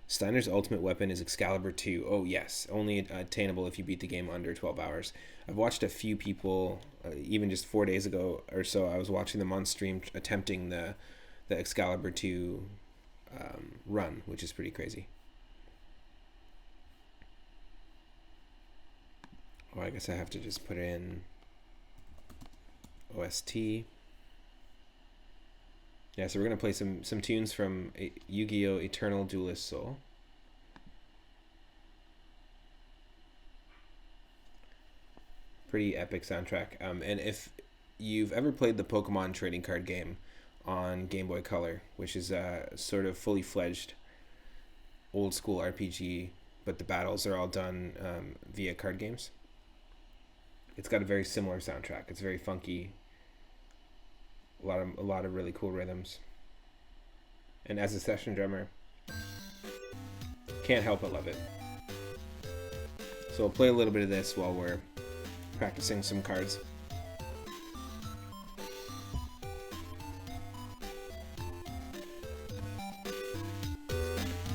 Steiner's ultimate weapon is Excalibur 2. Oh yes, only attainable if you beat the game under 12 hours. I've watched a few people, even just 4 days ago or so, I was watching them on stream attempting the Excalibur 2 run, which is pretty crazy. Oh, I guess I have to just put in OST. Yeah, so we're going to play some tunes from Yu-Gi-Oh! Eternal Duelist Soul. Pretty epic soundtrack. And if you've ever played the Pokemon trading card game on Game Boy Color, which is a sort of fully fledged old school RPG, but the battles are all done via card games, it's got a very similar soundtrack. It's very funky. A lot of really cool rhythms. And as a session drummer, can't help but love it. So I'll play a little bit of this while we're practicing some cards.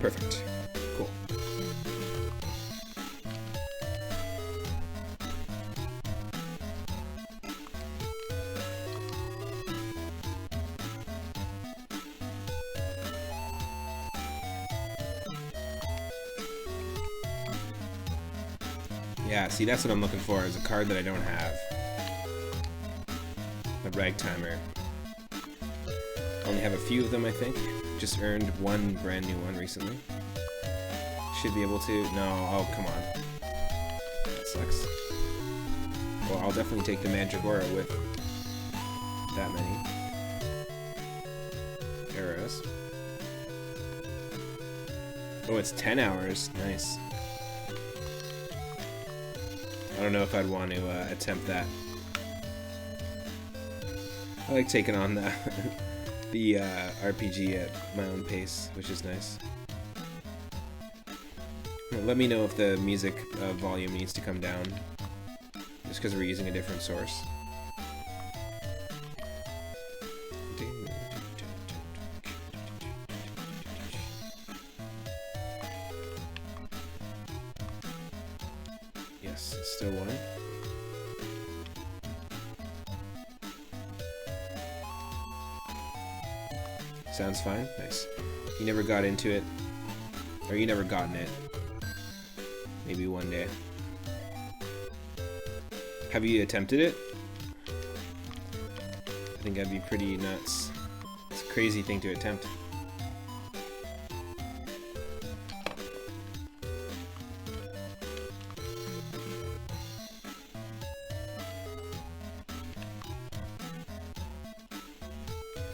Perfect. Cool. Yeah, see, that's what I'm looking for, is a card that I don't have. A Ragtimer. Only have a few of them, I think. Just earned one brand new one recently. Should be able to. No, oh, come on. That sucks. Well, I'll definitely take the Mandragora with that many arrows. Oh, it's 10 hours. Nice. I don't know if I'd want to attempt that. I like taking on the the RPG at my own pace, which is nice. Let me know if the music volume needs to come down, just because we're using a different source. Yes, it's still one. Sounds fine. Nice. You never got into it, or you never gotten it. Maybe one day. Have you attempted it? I think that'd be pretty nuts. It's a crazy thing to attempt.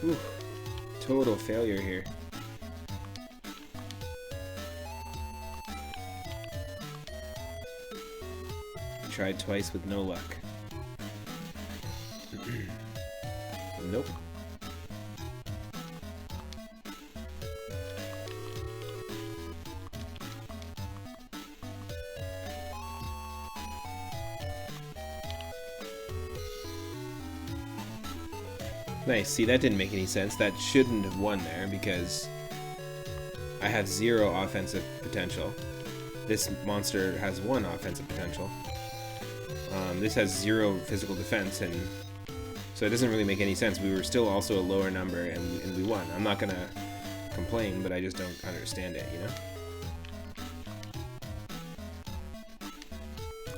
Whew. Total failure here. Tried twice with no luck. Nope. Nice. See, that didn't make any sense. That shouldn't have won there because I have 0 offensive potential. This monster has 1 offensive potential. This has 0 physical defense, and so it doesn't really make any sense. We were still also a lower number, and we won. I'm not gonna complain, but I just don't understand it, you know?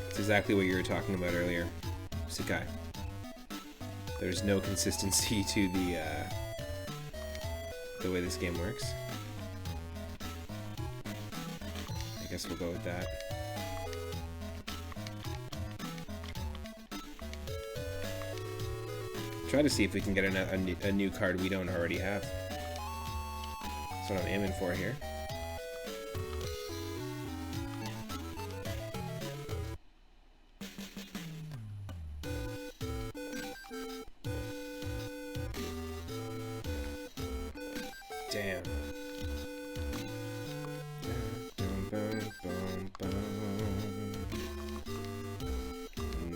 It's exactly what you were talking about earlier, Sakai. There's no consistency to the way this game works. I guess we'll go with that. Try to see if we can get a new card we don't already have. That's what I'm aiming for here. Damn.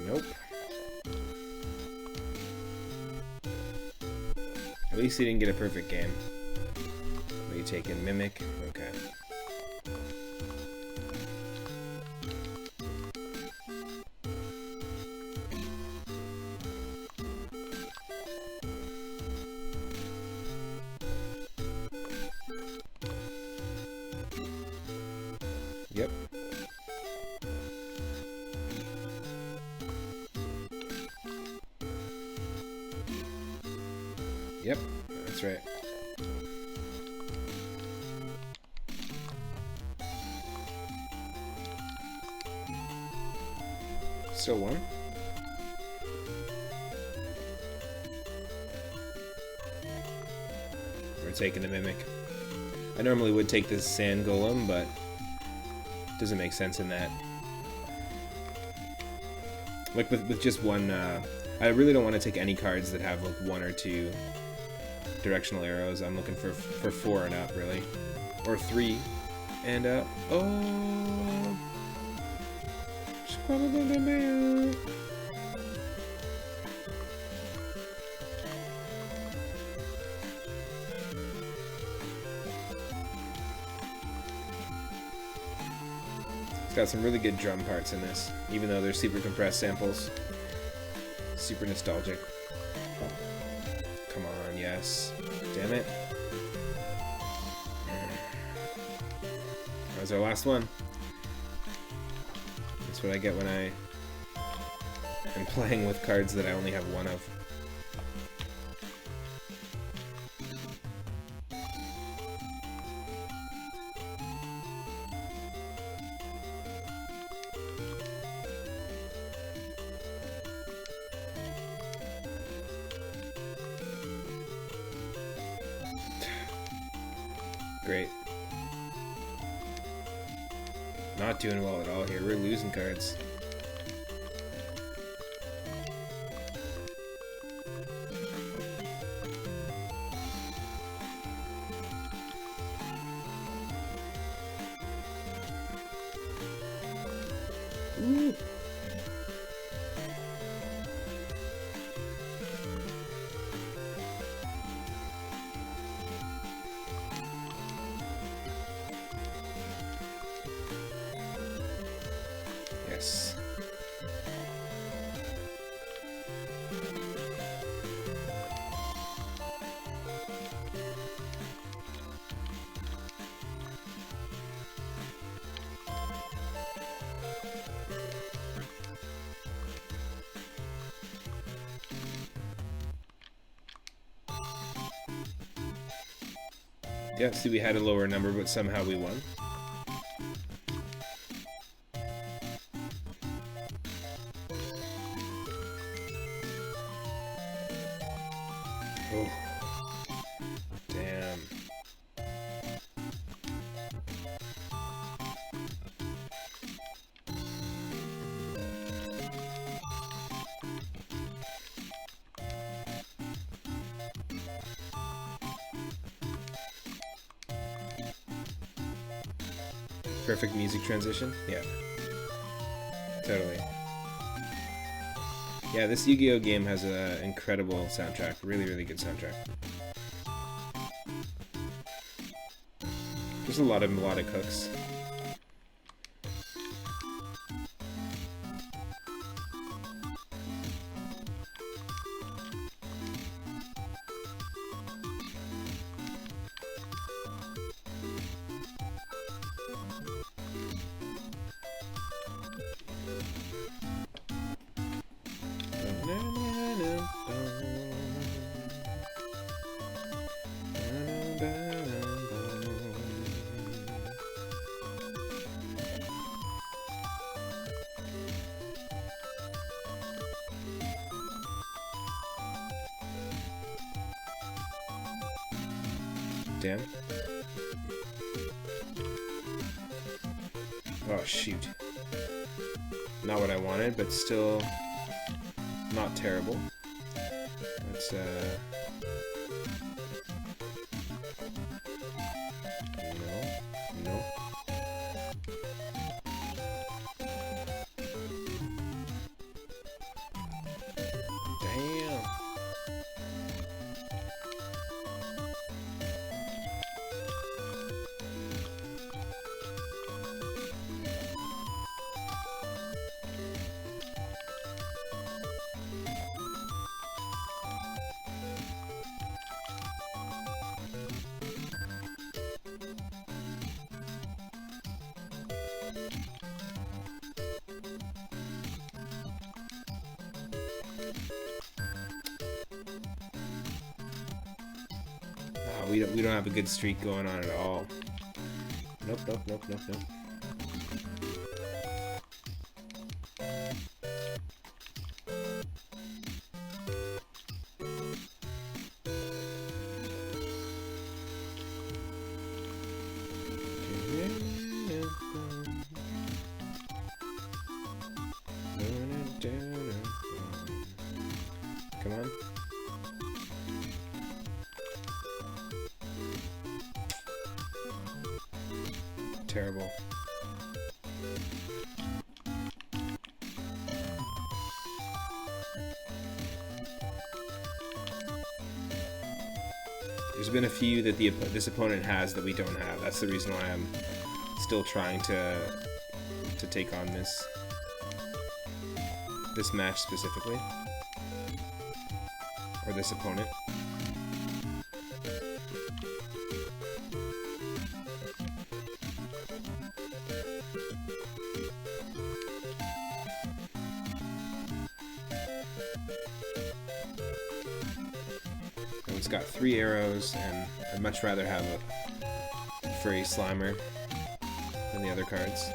Nope. At least he didn't get a perfect game. What are you taking? Mimic? Okay. Yep. Yep, that's right. Still one. We're taking the Mimic. I normally would take this Sand Golem, but it doesn't make sense in that. Like with just one, I really don't want to take any cards that have like 1 or 2 directional arrows. I'm looking for 4 and up, really. Or 3. And, oh! It's got some really good drum parts in this, even though they're super compressed samples. Super nostalgic. Come on, yes. Damn it. That was our last one. That's what I get when I am playing with cards that I only have 1 of. Great. Not doing well at all here. We're losing cards. Ooh. Yes. Yeah, see, we had a lower number, but somehow we won. Oh. Damn. Perfect music transition? Yeah. Totally. Yeah, this Yu-Gi-Oh! Game has an incredible soundtrack. Really, really good soundtrack. There's a lot of melodic hooks. Damn. Oh, shoot. Not what I wanted, but still not terrible. Let's, no. No. Damn. We don't have a good streak going on at all. Nope, nope, nope, nope, nope. Come on. Terrible. There's been a few that this opponent has that we don't have. That's the reason why I'm still trying to take on this match specifically, or this opponent. It's got 3 arrows, and I'd much rather have a furry Slimer than the other cards.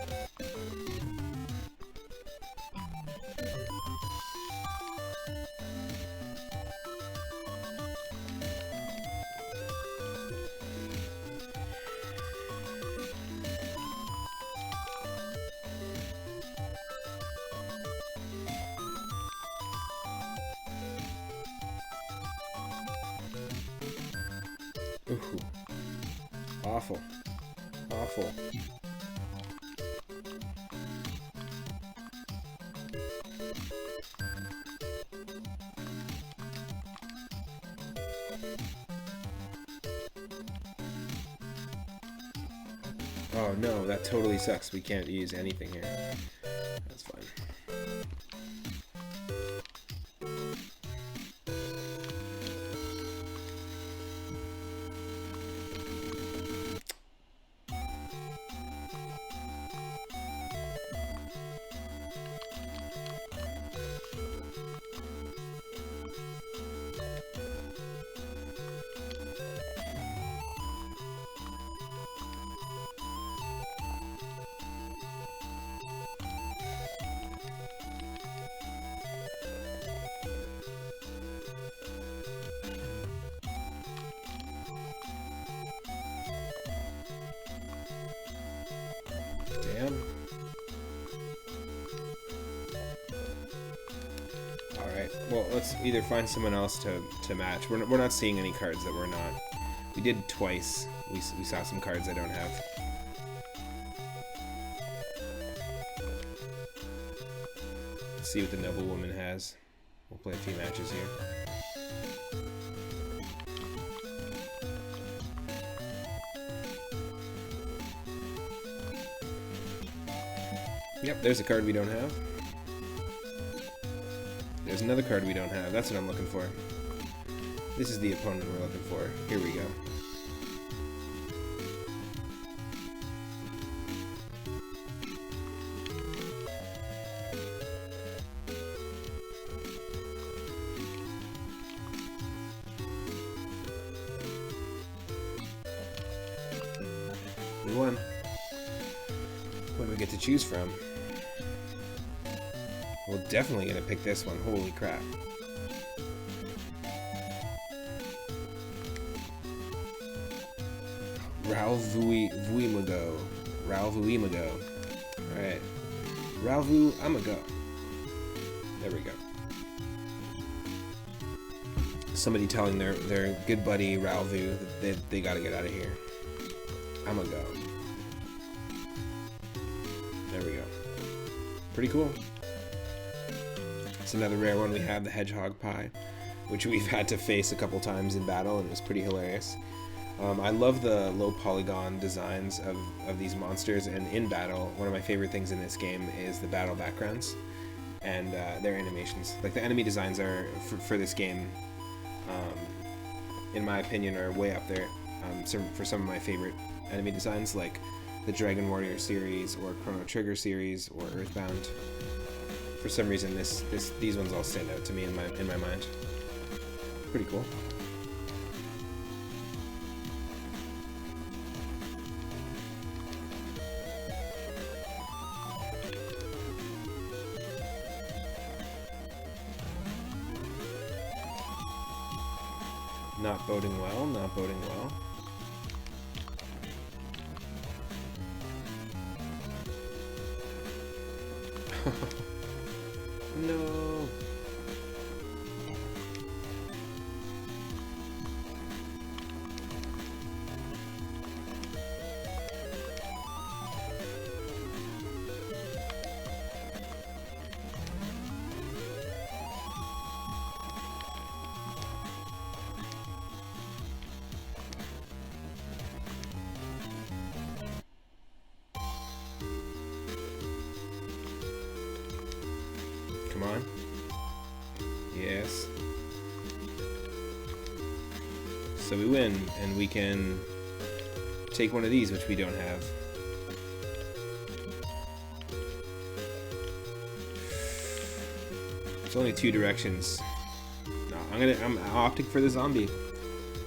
Ooh. Awful. Awful. Oh no, that totally sucks. We can't use anything here. That's fine. Damn. Alright, well, let's either find someone else to match. We're not seeing any cards that we're not. We did twice. We saw some cards I don't have. Let's see what the Noble Woman has. We'll play a few matches here. Yep, there's a card we don't have. There's another card we don't have. That's what I'm looking for. This is the opponent we're looking for. Here we go. We won. What do we get to choose from? We're definitely gonna pick this one. Holy crap. Ralvuimago. Alright. Ralvuimago. There we go. Somebody telling their good buddy Ralvu that they gotta get out of here. Amago. There we go. Pretty cool. It's another rare one we have, the Hedgehog Pie, which we've had to face a couple times in battle, and it was pretty hilarious. I love the low polygon designs of these monsters, and in battle, one of my favorite things in this game is the battle backgrounds and their animations. Like, the enemy designs are, for this game, in my opinion, are way up there for some of my favorite enemy designs, like the Dragon Warrior series, or Chrono Trigger series, or Earthbound. For some reason, these ones all stand out to me in my mind. Pretty cool. Not boding well, not boding well. No. Come on. Yes. So we win, and we can take one of these, which we don't have. It's only two directions. No, I'm opting for the zombie.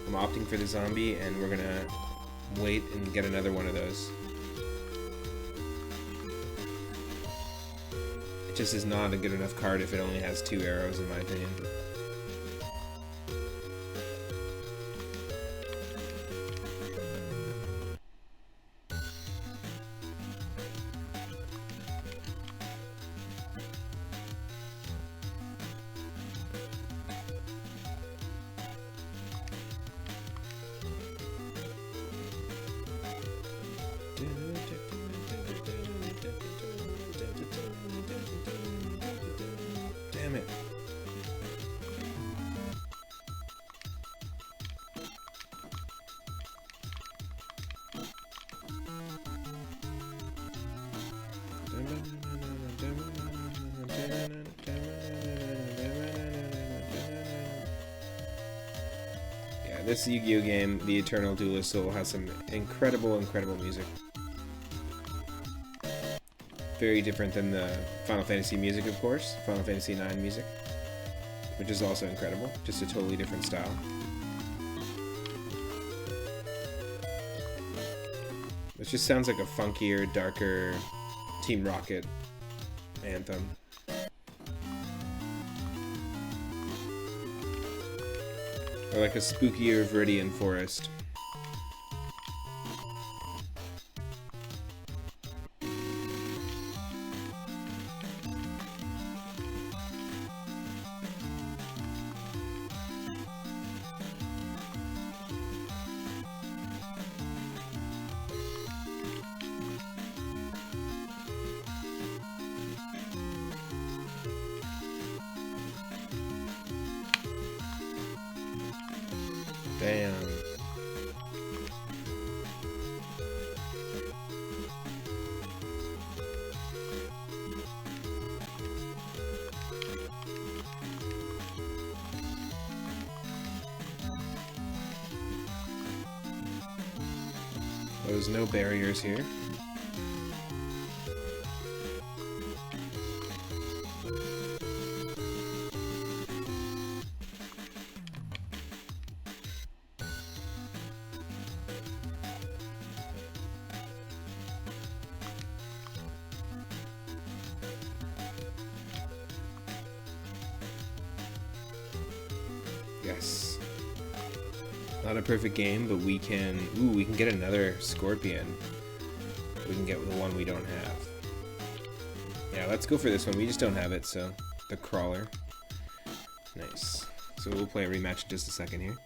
I'm opting for the zombie, and we're gonna wait and get another one of those. It just is not a good enough card if it only has 2 arrows, in my opinion. Damn it. Yeah, this Yu-Gi-Oh game, The Eternal Duelist Soul, has some incredible music. Very different than the Final Fantasy music, of course. Final Fantasy 9 music, which is also incredible. Just a totally different style. It just sounds like a funkier, darker Team Rocket anthem. Or like a spookier Viridian Forest. Damn. There's no barriers here. Yes. Not a perfect game, but we can... Ooh, we can get another Scorpion. We can get the one we don't have. Yeah, let's go for this one. We just don't have it, so... The Crawler. Nice. So we'll play a rematch in just a second here.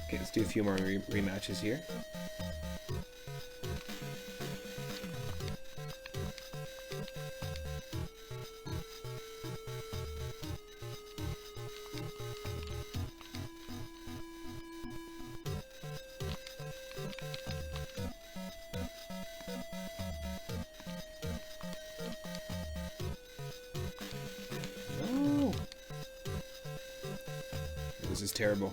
Okay, let's do a few more rematches here. No! This is terrible.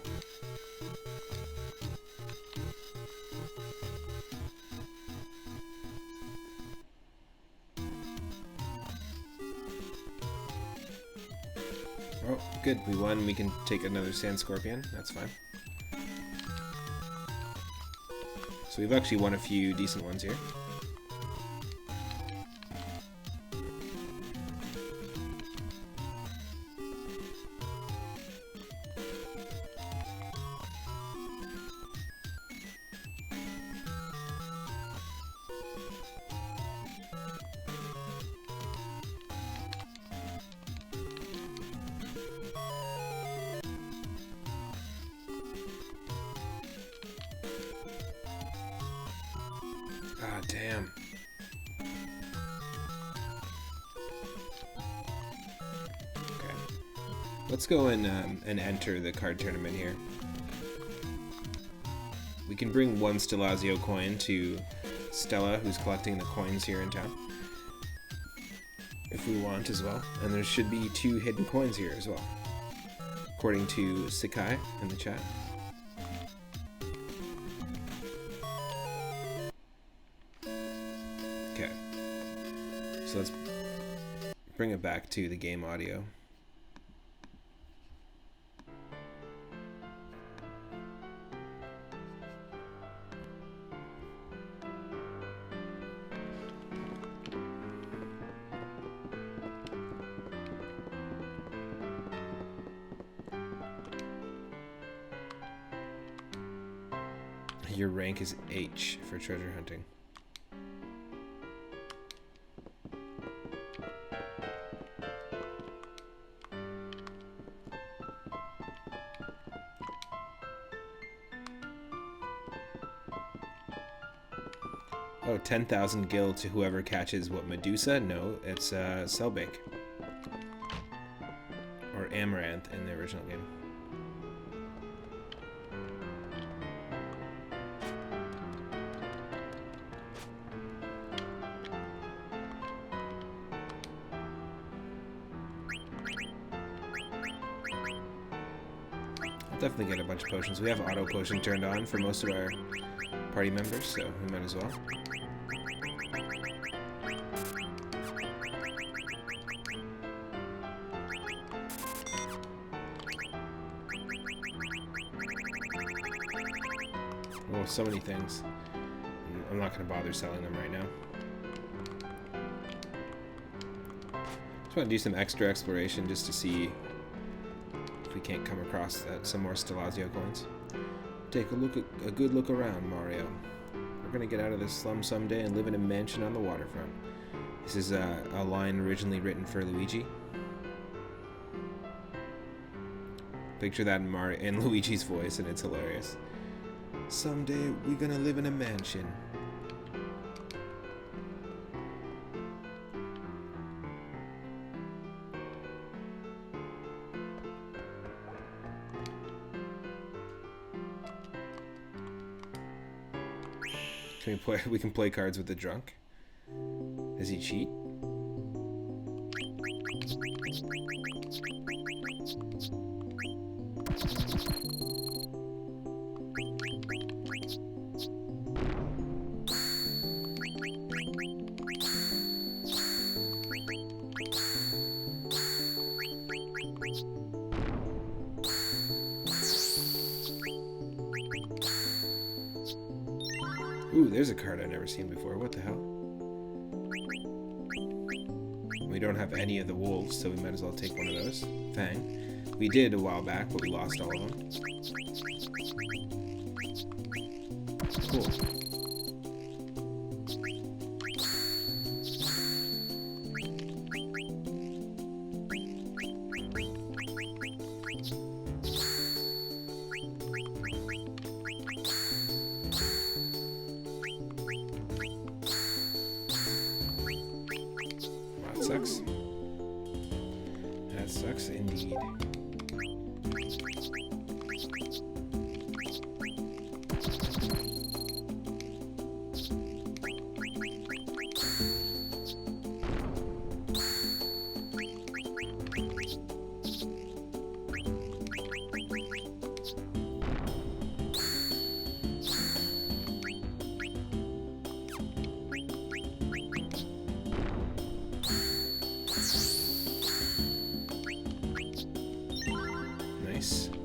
Oh, good. We won. We can take another Sand Scorpion. That's fine. So we've actually won a few decent ones here. Ah, damn. Okay. Let's go and enter the card tournament here. We can bring one Stelazio coin to Stella, who's collecting the coins here in town, if we want as well. And there should be 2 hidden coins here as well, according to Sakai in the chat. Okay, so let's bring it back to the game audio. Your rank is H for treasure hunting. Oh, 10,000 gil to whoever catches what, Medusa? No, it's Selbake. Or Amaranth in the original game. I'll definitely get a bunch of potions. We have auto potion turned on for most of our party members, so we might as well. Oh, so many things. I'm not going to bother selling them right now. Just want to do some extra exploration just to see if we can't come across some more Stelazio coins. Take a good look around, Mario. We're going to get out of this slum someday and live in a mansion on the waterfront. This is a line originally written for Luigi. Picture that in Luigi's voice, and it's hilarious. Someday we're gonna live in a mansion. We can play cards with the drunk. Does he cheat? Ooh, there's a card I've never seen before. What the hell? We don't have any of the wolves, so we might as well take one of those. Fang. We did a while back, but we lost all of them. Cool. That sucks indeed.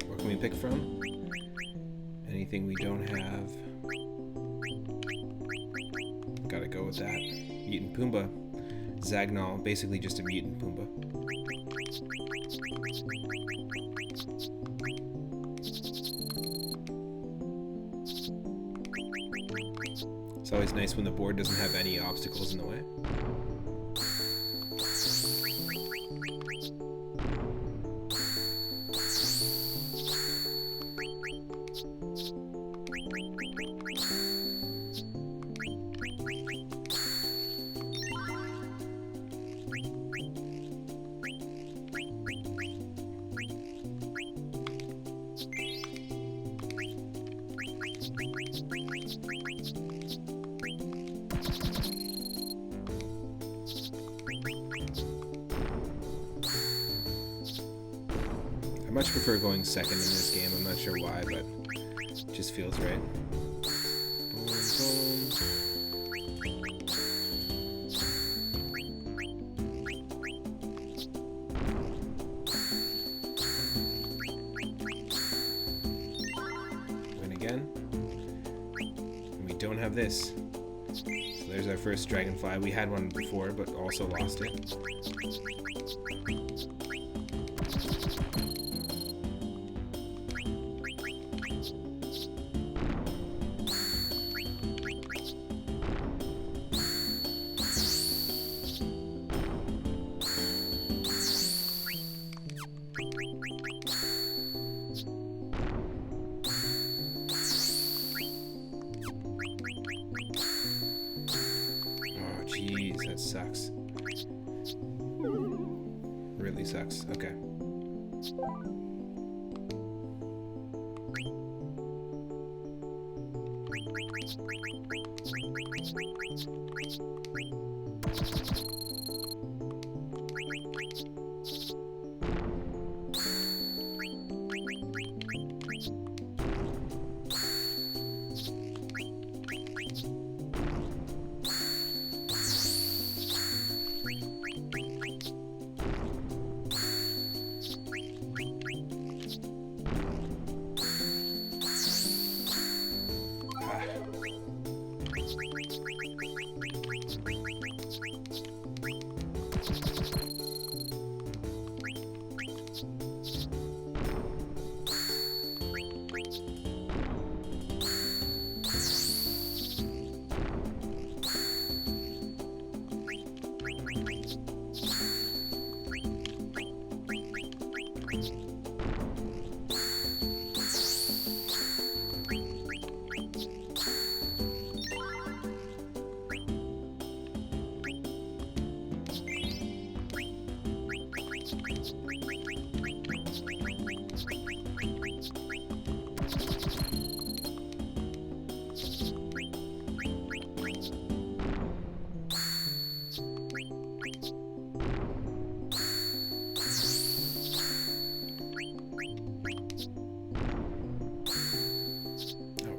What can we pick from? Anything we don't have. Gotta go with that. Mutant Pumbaa. Zagnol, basically just a mutant Pumbaa. It's always nice when the board doesn't have any obstacles in the way. I much prefer going second in this game. I'm not sure why, but it just feels right. Boom, boom. Win again. And we don't have this. So there's our first dragonfly. We had one before, but also lost it. Jeez, that sucks. Really sucks. Okay.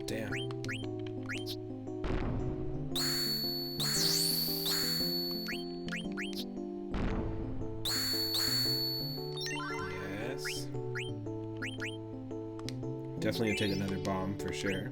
Damn. Yes. Definitely take another bomb for sure.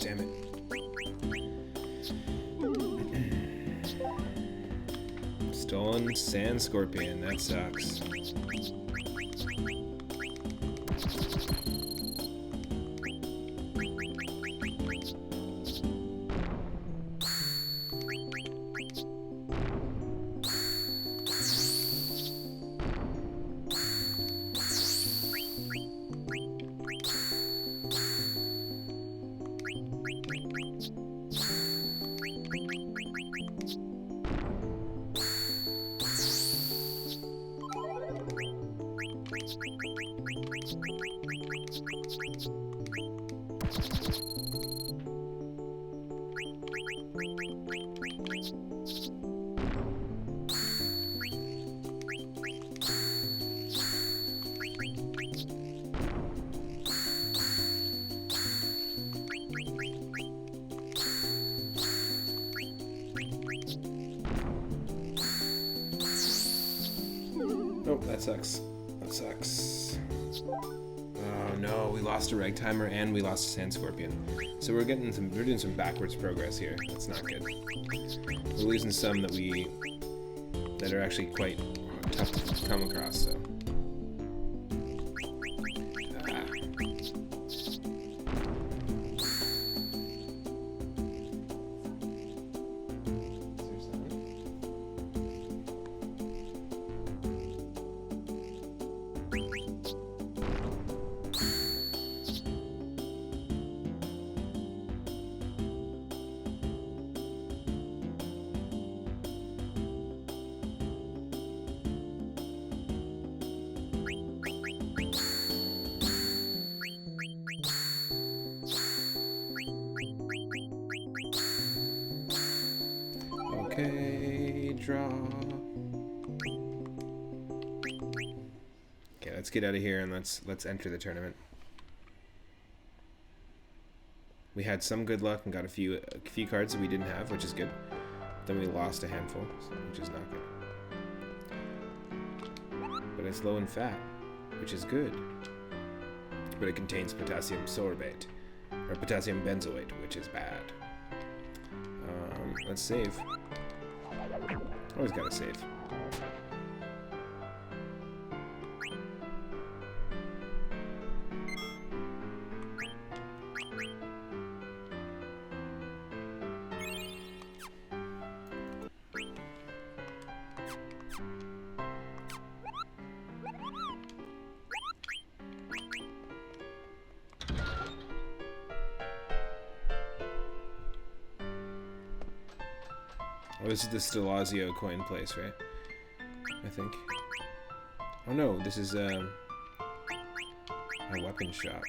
Damn it. Stolen Sand Scorpion. That sucks. Oh, that sucks. That sucks. Oh no, we lost a Ragtimer and we lost a Sand Scorpion. So we're doing some backwards progress here. That's not good. We're losing some that are actually quite tough to come across, so. Okay, draw. Okay, let's get out of here and let's enter the tournament. We had some good luck and got a few cards that we didn't have, which is good. Then we lost a handful, which is not good. But it's low in fat, which is good. But it contains potassium sorbate, or potassium benzoate, which is bad. Let's save. Always gotta save. Oh, this is the Stelazio coin place, right? I think. Oh no, this is a weapon shop.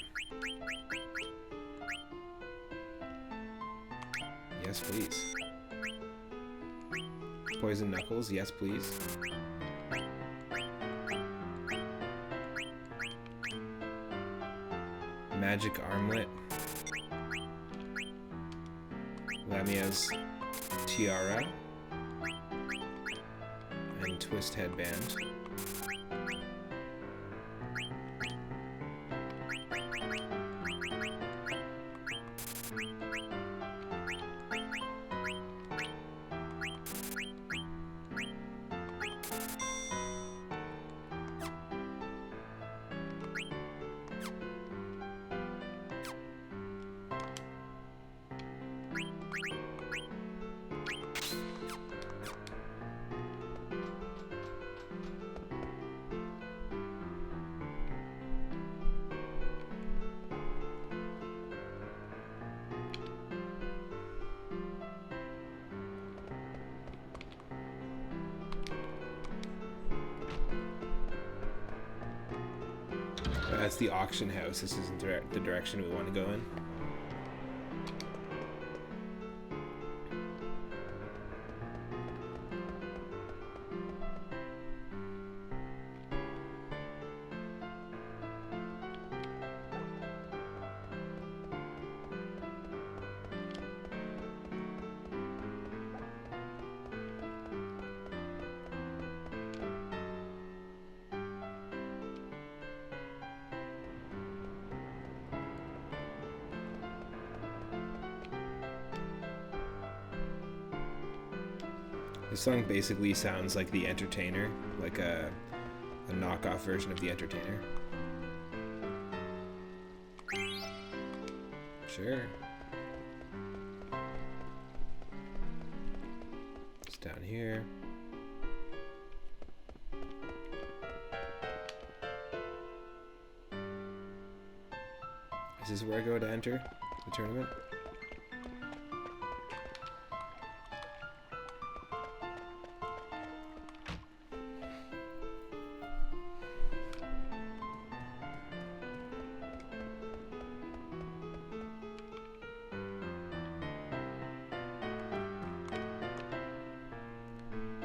Yes, please. Poison Knuckles, yes, please. Magic Armlet. Lamia's Tiara. And Twist Headband. That's the auction house. This isn't the direction we want to go in. The song basically sounds like The Entertainer, like a knockoff version of The Entertainer. Sure. It's down here. Is this where I go to enter the tournament?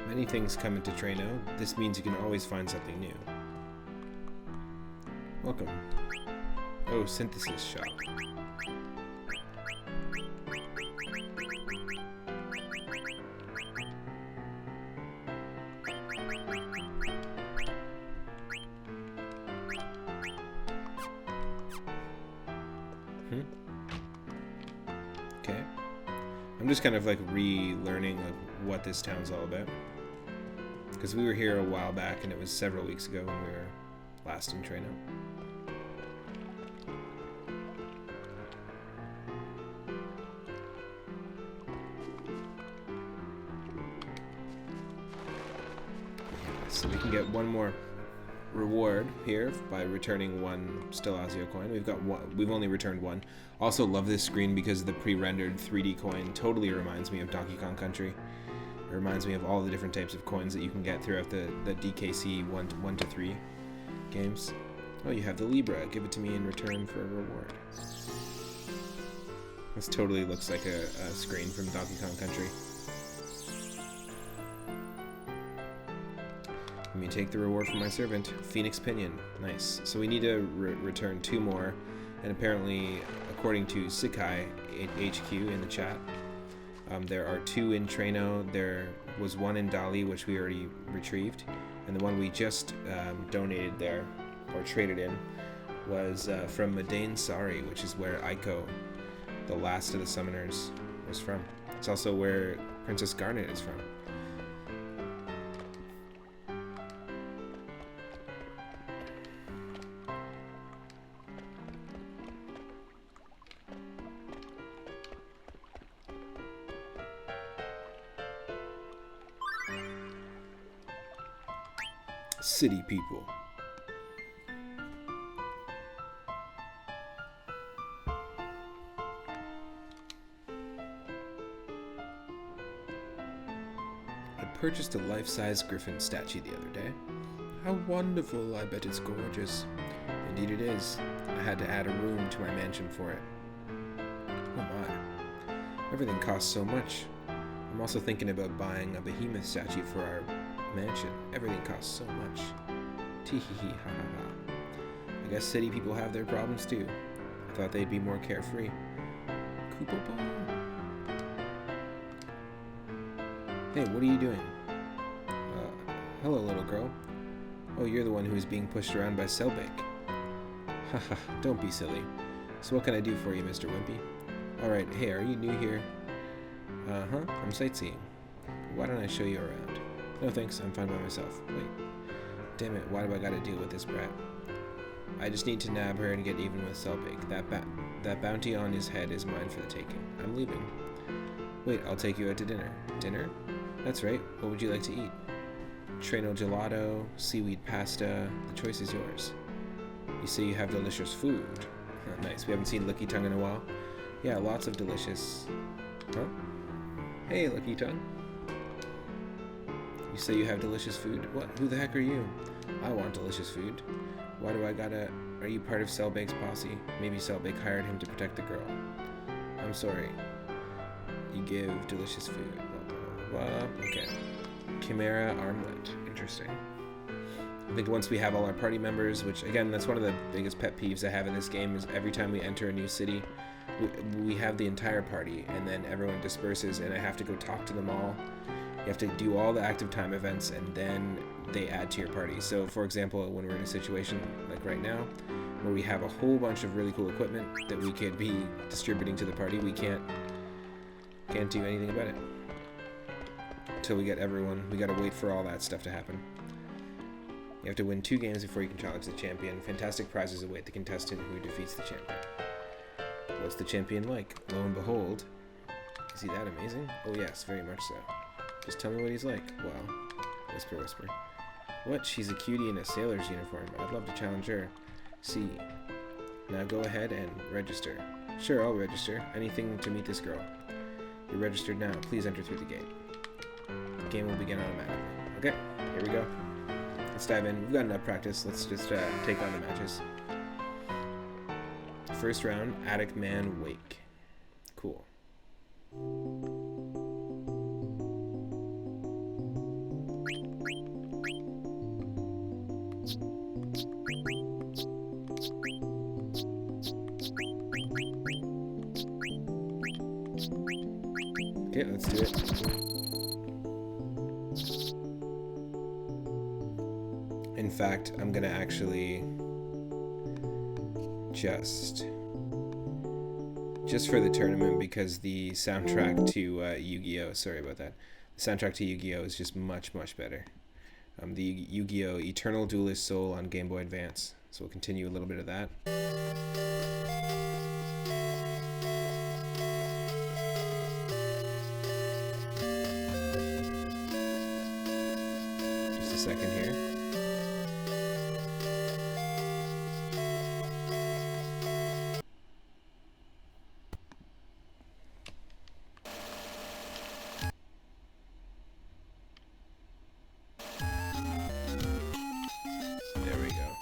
Many things come into Trano. This means you can always find something new. Welcome. Oh, synthesis shop. Okay. I'm just kind of like relearning like what this town's all about. Because we were here a while back and it was several weeks ago when we were last in Trano. So we can get one more reward here by returning one Stellazio coin. We've only returned one. Also love this screen because the pre-rendered 3D coin totally reminds me of Donkey Kong Country. It reminds me of all the different types of coins that you can get throughout the DKC 1 to 3 games. Oh, you have the Libra. Give it to me in return for a reward. This totally looks like a screen from Donkey Kong Country. Let me take the reward from my servant. Phoenix Pinion. Nice. So we need to return 2 more. And apparently, according to Sikai HQ in the chat, there are 2 in Trano. There was 1 in Dali, which we already retrieved. And the one we just donated there, or traded in, was from Madain Sari, which is where Aiko, the last of the summoners, was from. It's also where Princess Garnet is from. City people. I purchased a life-size griffin statue the other day. How wonderful, I bet it's gorgeous. Indeed it is. I had to add a room to my mansion for it. Oh my. Everything costs so much. I'm also thinking about buying a behemoth statue for our mansion. Everything costs so much. Tee-hee-hee, ha-ha-ha. I guess city people have their problems too. I thought they'd be more carefree. Koopa. Hey, what are you doing? Hello, little girl. Oh, you're the one who is being pushed around by Selbake. Haha, don't be silly. So what can I do for you, Mr. Wimpy? Alright, hey, are you new here? Uh-huh, I'm sightseeing. Why don't I show you around? No thanks, I'm fine by myself. Wait. Damn it, why do I gotta deal with this brat? I just need to nab her and get even with Selbake. That bounty on his head is mine for the taking. I'm leaving. Wait, I'll take you out to dinner. Dinner? That's right, what would you like to eat? Trano gelato, seaweed pasta, the choice is yours. You say you have delicious food. Nice, we haven't seen Licky Tongue in a while. Yeah, lots of delicious... Huh? Hey, Licky Tongue. You say you have delicious food? What? Who the heck are you? I want delicious food. Why do I gotta... Are you part of Selbake's posse? Maybe Selbake hired him to protect the girl. I'm sorry. You give delicious food. Blah, blah, blah. Okay. Chimera armlet. Interesting. I think once we have all our party members, which again, that's one of the biggest pet peeves I have in this game, is every time we enter a new city, we have the entire party, and then everyone disperses, and I have to go talk to them all. You have to do all the active time events, and then they add to your party. So, for example, when we're in a situation like right now, where we have a whole bunch of really cool equipment that we could be distributing to the party, we can't do anything about it. until we get everyone. We gotta wait for all that stuff to happen. You have to win 2 games before you can challenge the champion. Fantastic prizes await the contestant who defeats the champion. What's the champion like? Lo and behold. Is he that amazing? Oh yes, very much so. Just tell me what he's like. Well, whisper, whisper. What? She's a cutie in a sailor's uniform. I'd love to challenge her. See. Now go ahead and register. Sure, I'll register. Anything to meet this girl. You're registered now. Please enter through the gate. The game will begin automatically. Okay, here we go. Let's dive in. We've got enough practice. Let's just take on the matches. First round, Attic Man Wake. Cool. Okay, let's do it. In fact, I'm gonna actually just for the tournament, because the soundtrack to Yu-Gi-Oh! Sorry about that. The soundtrack to Yu-Gi-Oh! Is just much better. The Yu-Gi-Oh! Eternal Duelist Soul on Game Boy Advance. So we'll continue a little bit of that. Just a second here.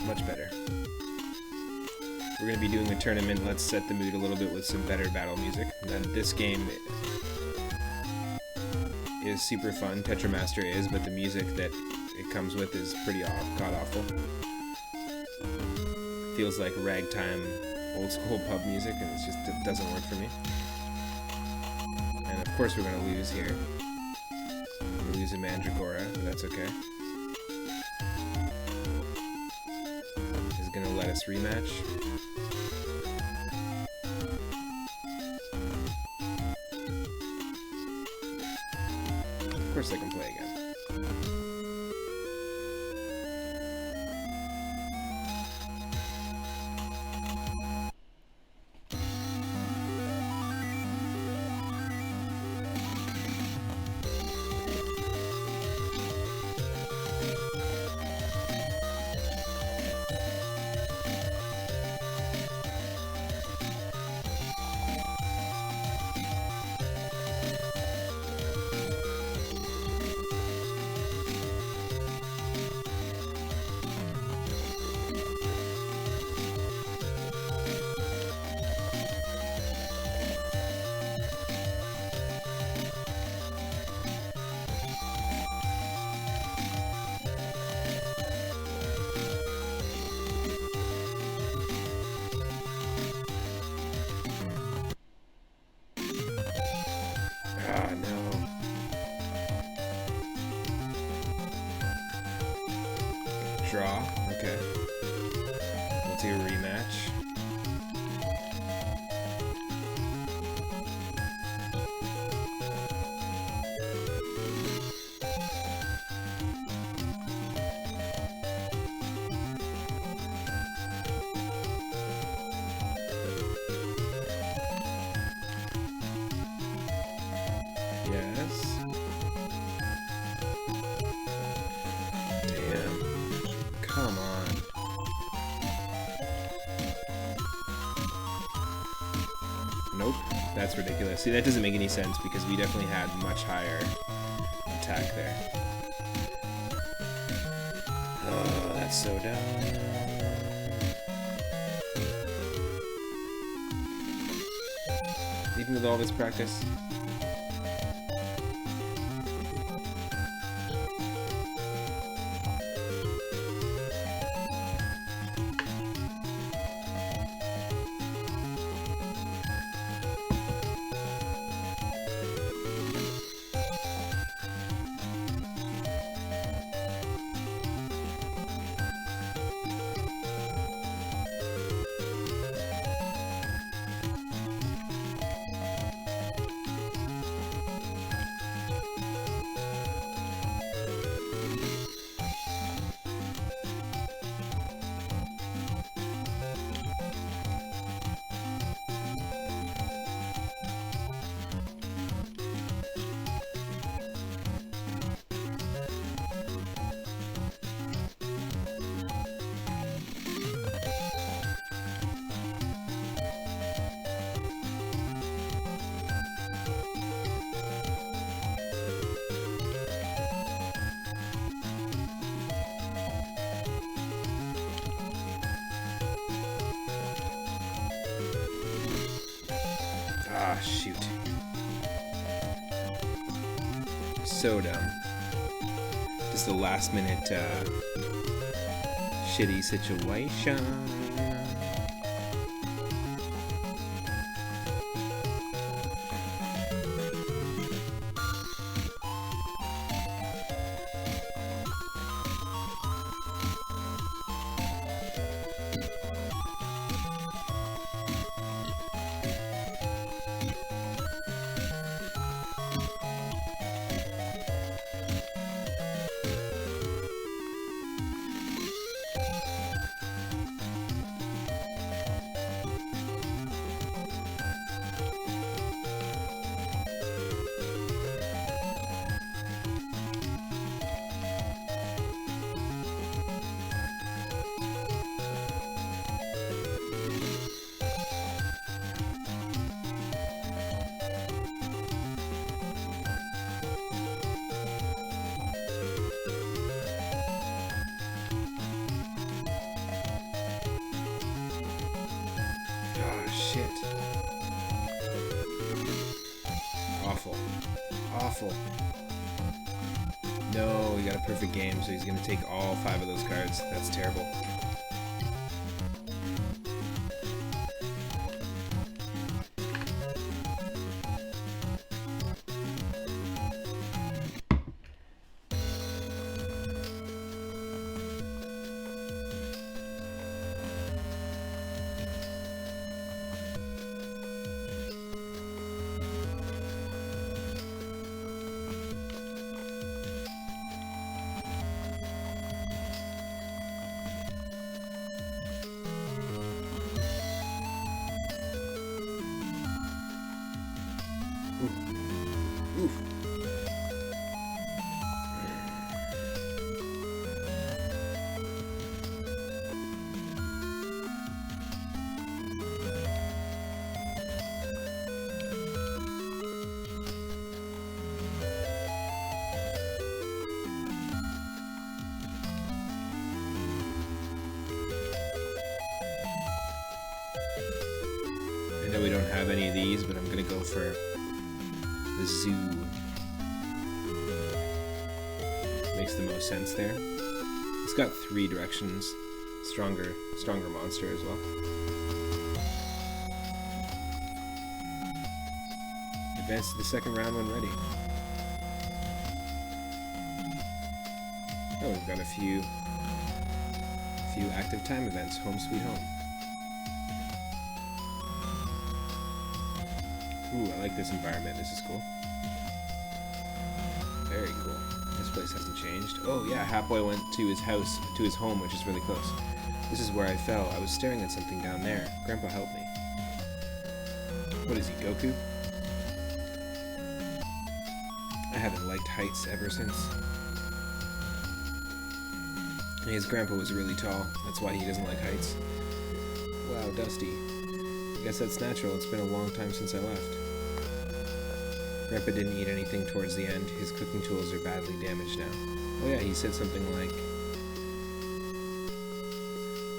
Much better. We're going to be doing a tournament. Let's set the mood a little bit with some better battle music. And this game is super fun. Tetramaster is, but the music that it comes with is pretty god-awful. Feels like ragtime, old-school pub music, and it doesn't work for me. And of course we're going to lose here. We'll lose a Mandragora, but that's okay. Gonna let us rematch. Of course I can play again. Draw. Okay. We'll do a rematch. Yes. Damn. Come on. Nope. That's ridiculous. See, that doesn't make any sense because we definitely had much higher attack there. Oh, that's so dumb. Even with all this practice. Ah, shoot. So dumb. Just a last minute shitty situation. Shit. Awful. Awful. No, he got a perfect game, so he's gonna take all 5 of those cards. That's terrible. Oof. I know we don't have any of these, but I'm gonna go for the zoo. Makes the most sense there. It's got 3 directions. Stronger monster as well. Advance to the second round when ready. Oh, we've got a few active time events. Home sweet home. Ooh, I like this environment. This is cool. Very cool. This place hasn't changed. Oh yeah, Hatboy went to his house, to his home, which is really close. This is where I fell. I was staring at something down there. Grandpa helped me. What is he, Goku? I haven't liked heights ever since. His grandpa was really tall. That's why he doesn't like heights. Wow, Dusty. I guess that's natural. It's been a long time since I left. Grandpa didn't eat anything towards the end. His cooking tools are badly damaged now. Oh yeah, he said something like,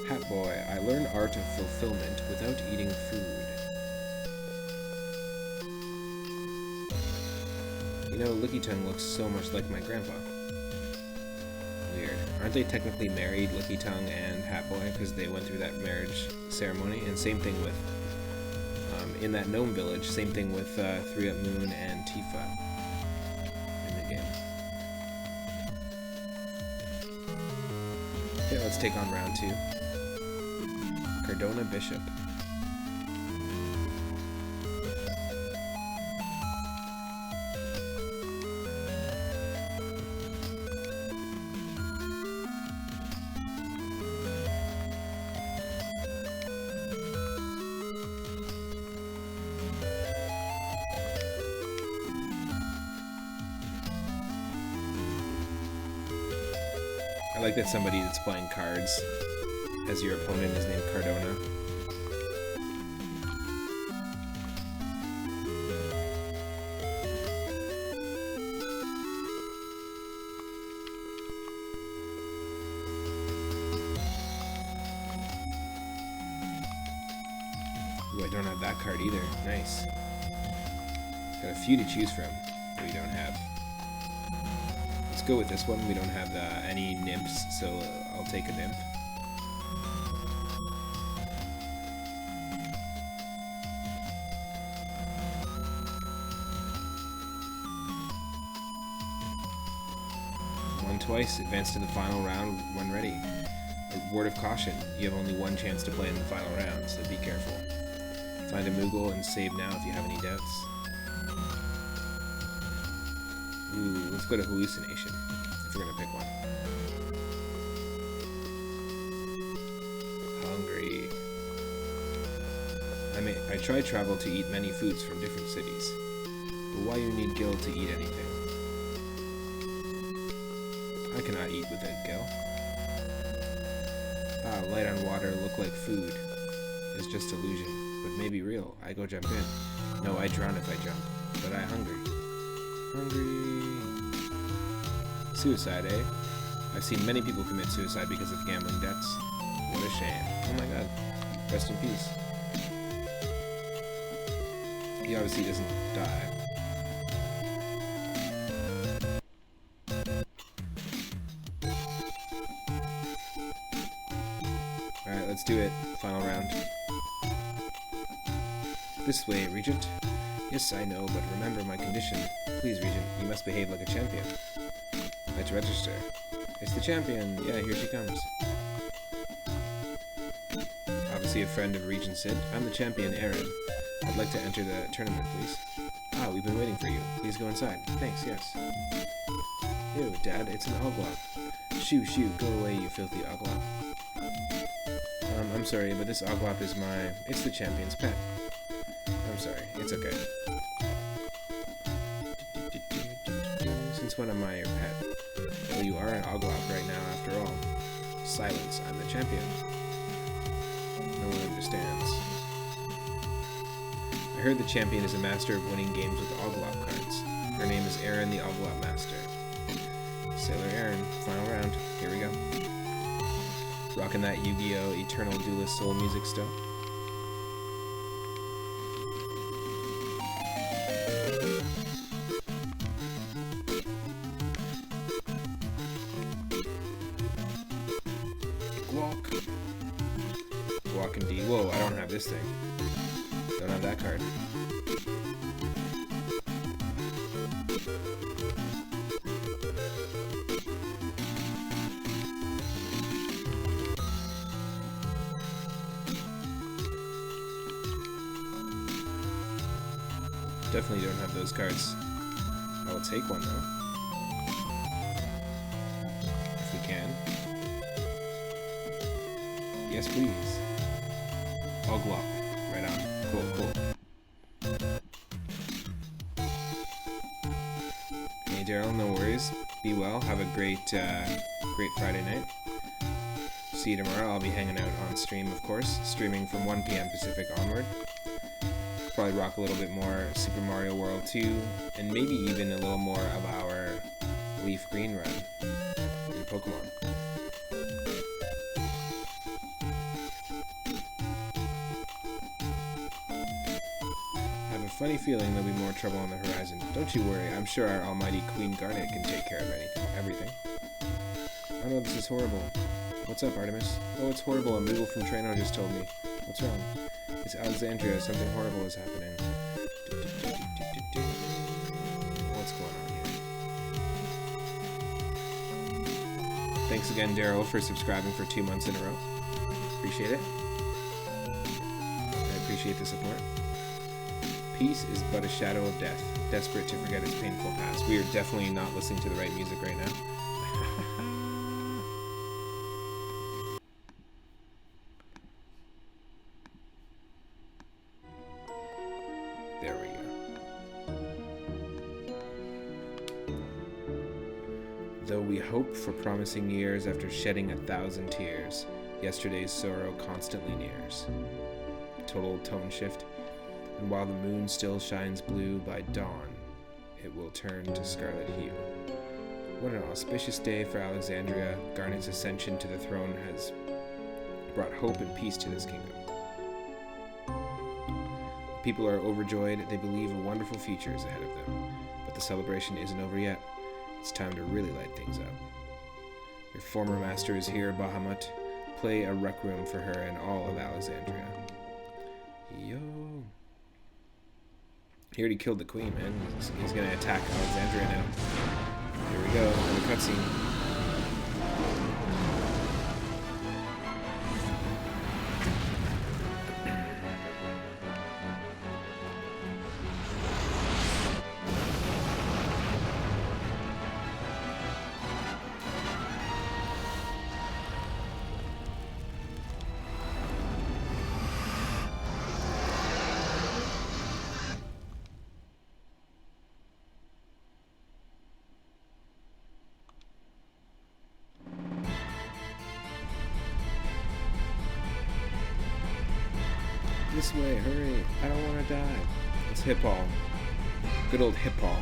Hatboy, I learned art of fulfillment without eating food. You know, Licky Tongue looks so much like my grandpa. Weird. Aren't they technically married, Licky Tongue and Hatboy, because they went through that marriage ceremony? And same thing with, in that gnome village, same thing with 3 Up Moon and Tifa in the game. Okay, let's take on round 2. Cardona Bishop. I like that somebody that's playing cards as your opponent is named Cardona. Ooh, I don't have that card either. Nice. Got a few to choose from that we don't have. Let's go with this one. We don't have any nymphs, so I'll take a nymph. Won twice, advance to the final round when ready. A word of caution, you have only one chance to play in the final round, so be careful. Find a Moogle and save now if you have any doubts. Ooh, let's go to hallucination, if we're gonna pick one. Hungry. I try travel to eat many foods from different cities, but why you need Gil to eat anything? I cannot eat without Gil. Ah, light on water look like food. It's just illusion, but maybe real. I go jump in. No, I drown if I jump, but I hungry. Hungry. Suicide, eh? I've seen many people commit suicide because of gambling debts. What a shame. Oh my god. Rest in peace. He obviously doesn't die. Alright, let's do it. Final round. This way, Regent. Yes, I know, but remember my condition. Please, Regent, you must behave like a champion. Let's register. It's the champion. Yeah, here she comes. Obviously a friend of Regent Sid. I'm the champion, Aaron. I'd like to enter the tournament, please. Ah, we've been waiting for you. Please go inside. Thanks, yes. Ew, Dad, it's an Oglop. Shoo, shoo, go away, you filthy Oglop. I'm sorry, but this Oglop is it's the champion's pet. I'm sorry, it's okay. Since when am I your pet? Well, you are an Oglop right now, after all. Silence, I'm the champion. No one understands. I heard the champion is a master of winning games with Oglop cards. Her name is Aaron the Oglop Master. Sailor Aaron, final round. Here we go. Rocking that Yu-Gi-Oh! Eternal Duelist Soul music still. Walk and D. Whoa, I don't have this thing. Don't have that card. Definitely don't have those cards. I will take one though. If we can. Yes, please. Oglop. Right on. Cool, cool. Hey Daryl, no worries. Be well. Have a great Friday night. See you tomorrow. I'll be hanging out on stream, of course. Streaming from 1 p.m. Pacific onward. Probably rock a little bit more Super Mario World 2, and maybe even a little more of our Leaf Green run in Pokemon. I have a funny feeling there'll be more trouble on the horizon. Don't you worry, I'm sure our almighty Queen Garnet can take care of everything. Oh no, this is horrible. What's up, Artemis? Oh, it's horrible. A Moogle from Trano just told me. What's wrong? It's Alexandria. Something horrible is happening. What's going on here? Thanks again, Daryl, for subscribing for 2 months in a row. Appreciate it. I appreciate the support. Peace is but a shadow of death, desperate to forget its painful past. We are definitely not listening to the right music right now. There we go. Though we hope for promising years after shedding 1,000 tears, yesterday's sorrow constantly nears. Total tone shift. And while the moon still shines blue by dawn, it will turn to scarlet hue. What an auspicious day for Alexandria. Garnet's ascension to the throne has brought hope and peace to this kingdom. People are overjoyed. They believe a wonderful future is ahead of them. But the celebration isn't over yet. It's time to really light things up. Your former master is here, Bahamut. Play a requiem for her and all of Alexandria. Yo. He already killed the queen, man. He's gonna attack Alexandria now. Here we go, another cutscene. This way, hurry. I don't want to die. It's Hippaw. Good old Hippaw.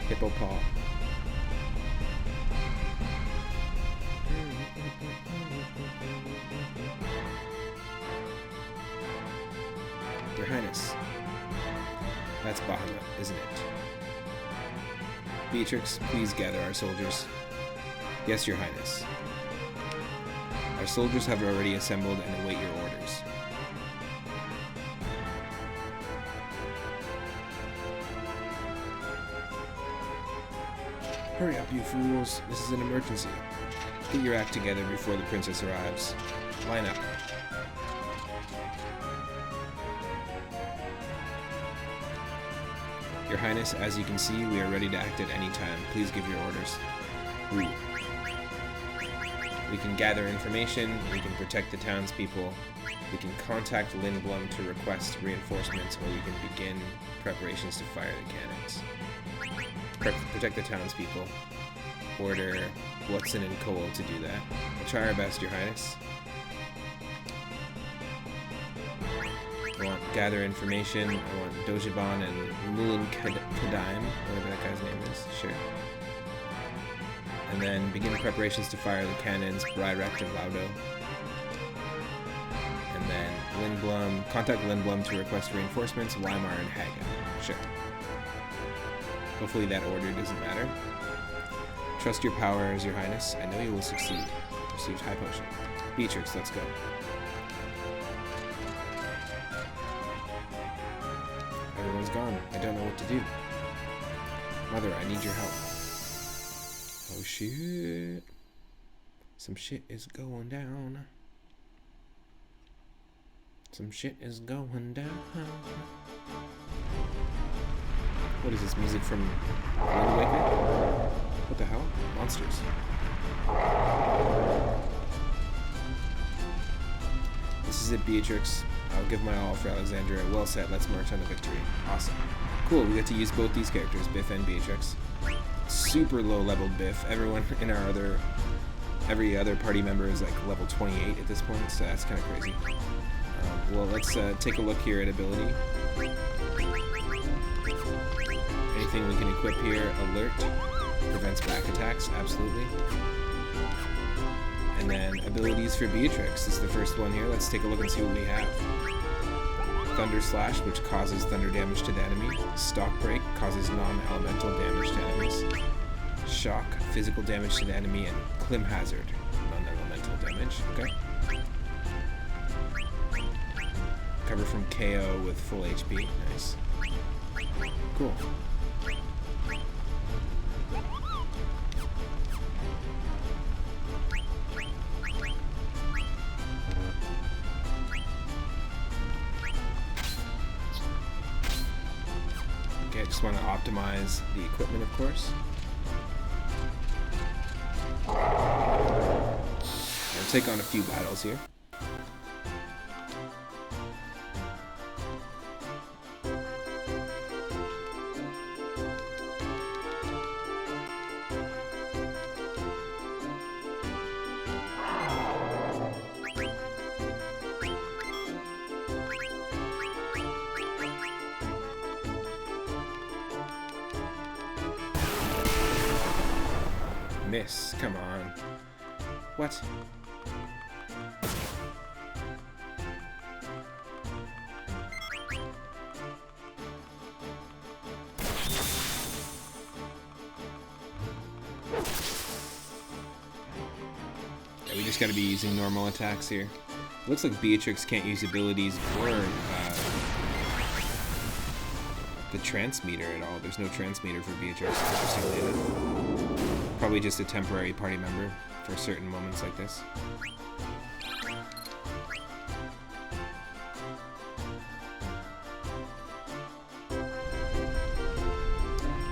Hippopaw. Your Highness. That's Bahamut, isn't it? Beatrix, please gather our soldiers. Yes, Your Highness. Our soldiers have already assembled and await your orders. Hurry up, you fools. This is an emergency. Get your act together before the princess arrives. Line up. Your Highness, as you can see, we are ready to act at any time. Please give your orders. We can gather information, we can protect the townspeople, we can contact Lindblom to request reinforcements, or we can begin preparations to fire the cannons. Protect the townspeople. Order Blitzen and Cole to do that. We'll try our best, Your Highness. I want gather information. I want Dojiban and Mulin Kadaim, whatever that guy's name is. Sure. And then begin preparations to fire the cannons, Bryrect and Laudo. And then Lindblom, contact Lindblom to request reinforcements, Weimar and Haga. Sure. Hopefully that order doesn't matter. Trust your powers, Your Highness. I know you will succeed. Received high potion. Beatrix, let's go. Everyone's gone. I don't know what to do. Mother, I need your help. Oh shit. Some shit is going down. Some shit is going down. What is this, music from Wind Waker? What the hell? Monsters. This is it, Beatrix. I'll give my all for Alexandria. Well said, let's march on to victory. Awesome. Cool, we get to use both these characters, Biff and Beatrix. Super low-leveled Biff. Everyone in our every other party member is like level 28 at this point, so that's kind of crazy. Well, let's take a look here at ability. Anything we can equip here, alert, prevents back attacks, absolutely. And then abilities for Beatrix, this is the first one here. Let's take a look and see what we have. Thunder Slash, which causes thunder damage to the enemy. Stock Break causes non-elemental damage to enemies. Shock, physical damage to the enemy, and Clim Hazard, non-elemental damage. Okay. Cover from KO with full HP. Nice. Cool. Okay, I just want to optimize the equipment, of course. I'll take on a few battles here. Miss, come on. What? just got to be using normal attacks here. Looks like Beatrix can't use abilities or the transmitter at all. There's no transmitter for Beatrix. Probably just a temporary party member for certain moments like this.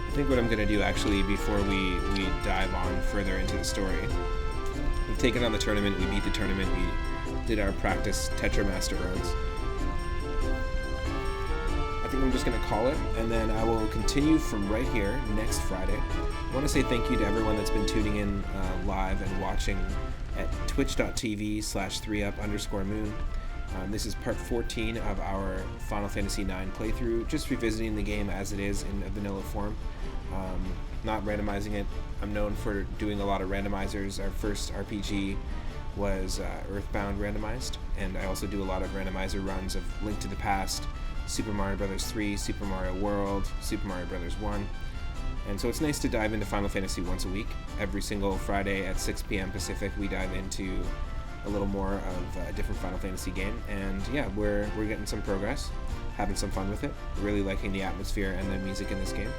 I think what I'm going to do actually before we dive on further into the story, we've taken on the tournament, we beat the tournament, we did our practice Tetramaster runs. I think I'm just going to call it, and then I will continue from right here next Friday. I want to say thank you to everyone that's been tuning in live and watching at twitch.tv/3up_moon. This is part 14 of our Final Fantasy IX playthrough, just revisiting the game as it is in a vanilla form. Not randomizing it. I'm known for doing a lot of randomizers. Our first RPG was Earthbound randomized, and I also do a lot of randomizer runs of Link to the Past, Super Mario Bros. 3, Super Mario World, Super Mario Bros. 1. And so it's nice to dive into Final Fantasy once a week. Every single Friday at 6 p.m. Pacific, we dive into a little more of a different Final Fantasy game. And yeah, we're getting some progress, having some fun with it, really liking the atmosphere and the music in this game.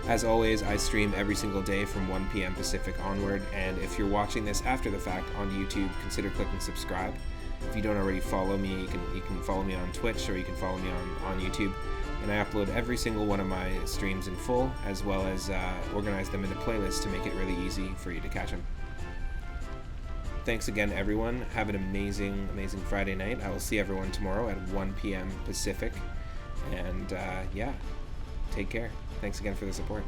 As always, I stream every single day from 1 p.m. Pacific onward, and if you're watching this after the fact on YouTube, consider clicking subscribe. If you don't already follow me, you can follow me on Twitch, or you can follow me on YouTube, and I upload every single one of my streams in full, as well as organize them into playlists to make it really easy for you to catch them. Thanks again, everyone. Have an amazing, amazing Friday night. I will see everyone tomorrow at 1 p.m. Pacific, and yeah, take care. Thanks again for the support.